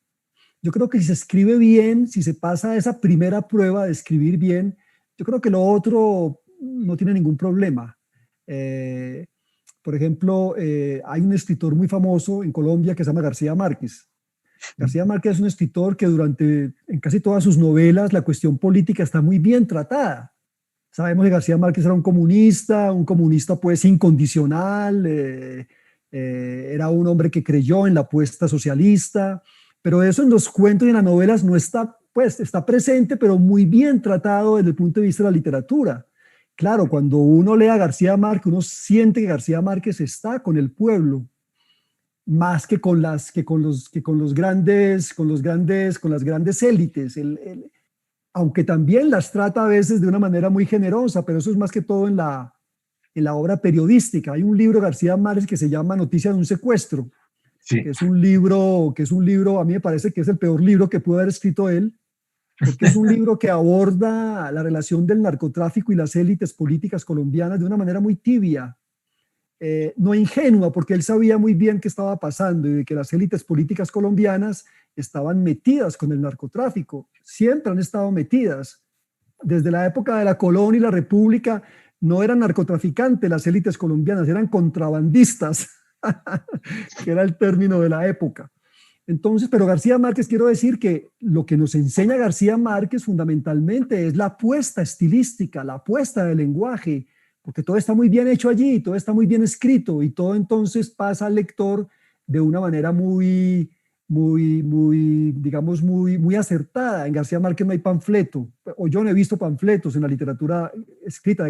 Yo creo que si se escribe bien, si se pasa esa primera prueba de escribir bien, yo creo que lo otro no tiene ningún problema. Por ejemplo, hay un escritor muy famoso en Colombia que se llama García Márquez. García Márquez es un escritor que en casi todas sus novelas la cuestión política está muy bien tratada. Sabemos que García Márquez era un comunista pues incondicional, Era un hombre que creyó en la apuesta socialista, pero eso en los cuentos y en las novelas no está, pues está presente, pero muy bien tratado desde el punto de vista de la literatura. Claro, cuando uno lee a García Márquez, uno siente que García Márquez está con el pueblo, más que con con las grandes élites. Aunque también las trata a veces de una manera muy generosa, pero eso es más que todo en la obra periodística. Hay un libro de García Márquez que se llama Noticias de un secuestro, Sí. que es un libro, a mí me parece que es el peor libro que pudo haber escrito él, porque es un libro que aborda la relación del narcotráfico y las élites políticas colombianas de una manera muy tibia, no ingenua, porque él sabía muy bien qué estaba pasando y de que las élites políticas colombianas estaban metidas con el narcotráfico, siempre han estado metidas. Desde la época de la colonia y la república no eran narcotraficantes las élites colombianas, eran contrabandistas, que era el término de la época. Entonces, pero García Márquez, quiero decir que lo que nos enseña García Márquez fundamentalmente es la apuesta estilística, la apuesta del lenguaje, porque todo está muy bien hecho allí, todo está muy bien escrito y todo entonces pasa al lector de una manera digamos, muy acertada. En García Márquez no hay panfleto, o yo no he visto panfletos en la literatura escrita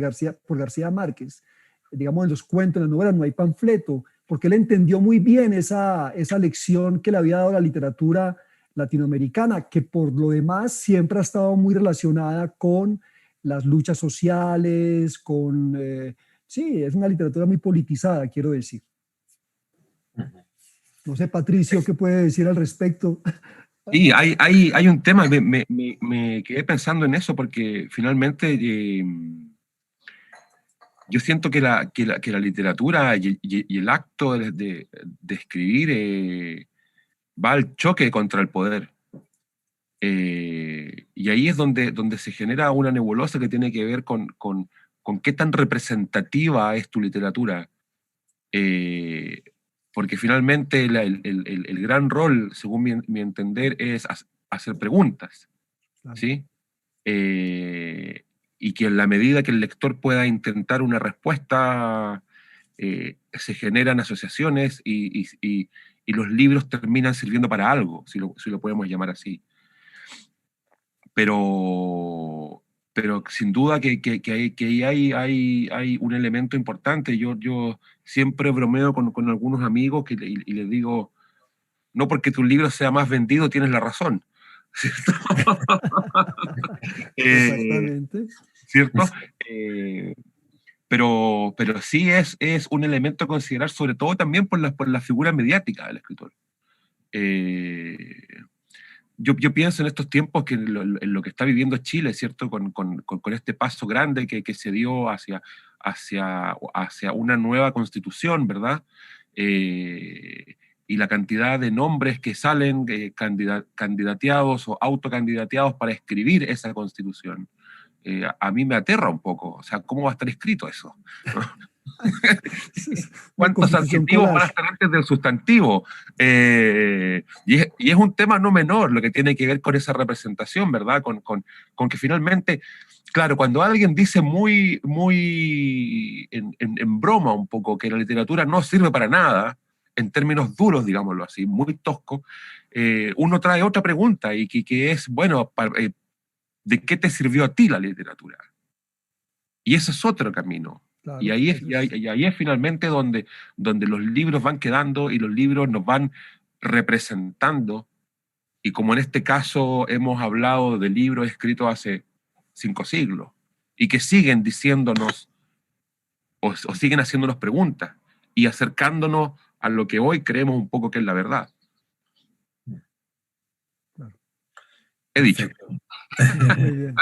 por García Márquez. Digamos, en los cuentos, en las novelas no hay panfleto, porque él entendió muy bien esa lección que le había dado la literatura latinoamericana, que por lo demás siempre ha estado muy relacionada con las luchas sociales, sí, es una literatura muy politizada, quiero decir. No sé, Patricio, ¿qué puede decir al respecto? Sí, hay un tema, me quedé pensando en eso porque finalmente yo siento que la literatura y el acto de escribir va al choque contra el poder. Y ahí es donde se genera una nebulosa que tiene que ver con qué tan representativa es tu literatura. Eh, Porque finalmente el gran rol, según mi entender, es hacer preguntas, Claro. ¿sí? Y que en la medida que el lector pueda intentar una respuesta, se generan asociaciones y los libros terminan sirviendo para algo, si lo podemos llamar así. Pero sin duda que hay un elemento importante. Yo siempre bromeo con algunos amigos y les digo, no porque tu libro sea más vendido tienes la razón, ¿cierto? Exactamente. ¿Cierto? Pero sí es un elemento a considerar, sobre todo también por la figura mediática del escritor. Yo pienso en estos tiempos que en lo que está viviendo Chile, ¿cierto? Con este paso grande que se dio hacia una nueva constitución, ¿verdad? Y la cantidad de nombres que salen candidateados o autocandidateados para escribir esa constitución. A mí me aterra un poco. O sea, ¿cómo va a estar escrito eso? Una ¿Cuántos constitución adjetivos van a collage. estar antes del sustantivo? Y es un tema no menor lo que tiene que ver con esa representación, ¿verdad? Con que finalmente, claro, cuando alguien dice muy en broma un poco que la literatura no sirve para nada, en términos duros, digámoslo así, muy tosco, uno trae otra pregunta y que es, bueno, ¿de qué te sirvió a ti la literatura? Y ese es otro camino. Claro, Y ahí es finalmente donde los libros van quedando y los libros nos van representando. Y como en este caso hemos hablado de libros escritos hace 5 siglos y que siguen diciéndonos o siguen haciéndonos preguntas y acercándonos a lo que hoy creemos un poco que es la verdad. claro. He dicho. Muy bien.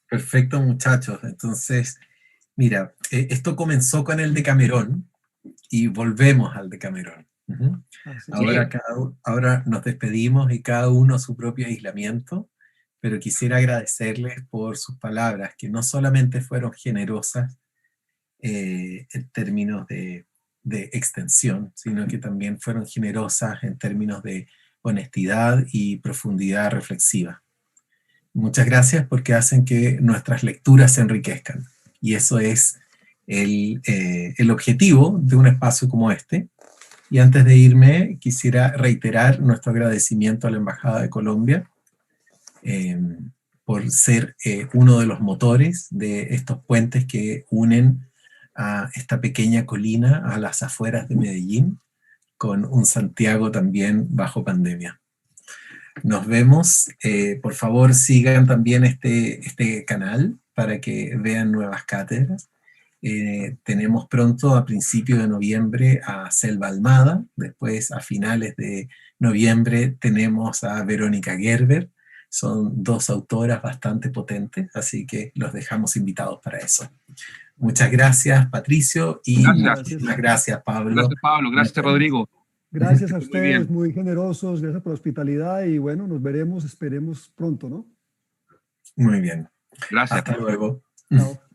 Perfecto, muchachos. Entonces, mira, esto comenzó con el Decamerón y volvemos al Decamerón. Ujú. Así Ahora, es. ahora nos despedimos y cada uno a su propio aislamiento, pero quisiera agradecerles por sus palabras, que no solamente fueron generosas en términos de extensión, sino que también fueron generosas en términos de honestidad y profundidad reflexiva. Muchas gracias porque hacen que nuestras lecturas se enriquezcan. Y eso es el objetivo de un espacio como este. Y antes de irme, quisiera reiterar nuestro agradecimiento a la Embajada de Colombia por ser uno de los motores de estos puentes que unen a esta pequeña colina a las afueras de Medellín, con un Santiago también bajo pandemia. Nos vemos. Por favor, sigan también este canal para que vean nuevas cátedras. Tenemos pronto, a principios de noviembre, a Selva Almada. Después, a finales de noviembre, tenemos a Verónica Gerber. Son dos autoras bastante potentes, así que los dejamos invitados para eso. Muchas gracias, Patricio, y muchísimas gracias, Pablo. Gracias, Pablo. Gracias, Rodrigo. Gracias a ustedes, muy generosos, gracias por la hospitalidad y bueno, nos veremos, esperemos pronto, ¿no? Muy bien. Gracias. Hasta luego. Chao.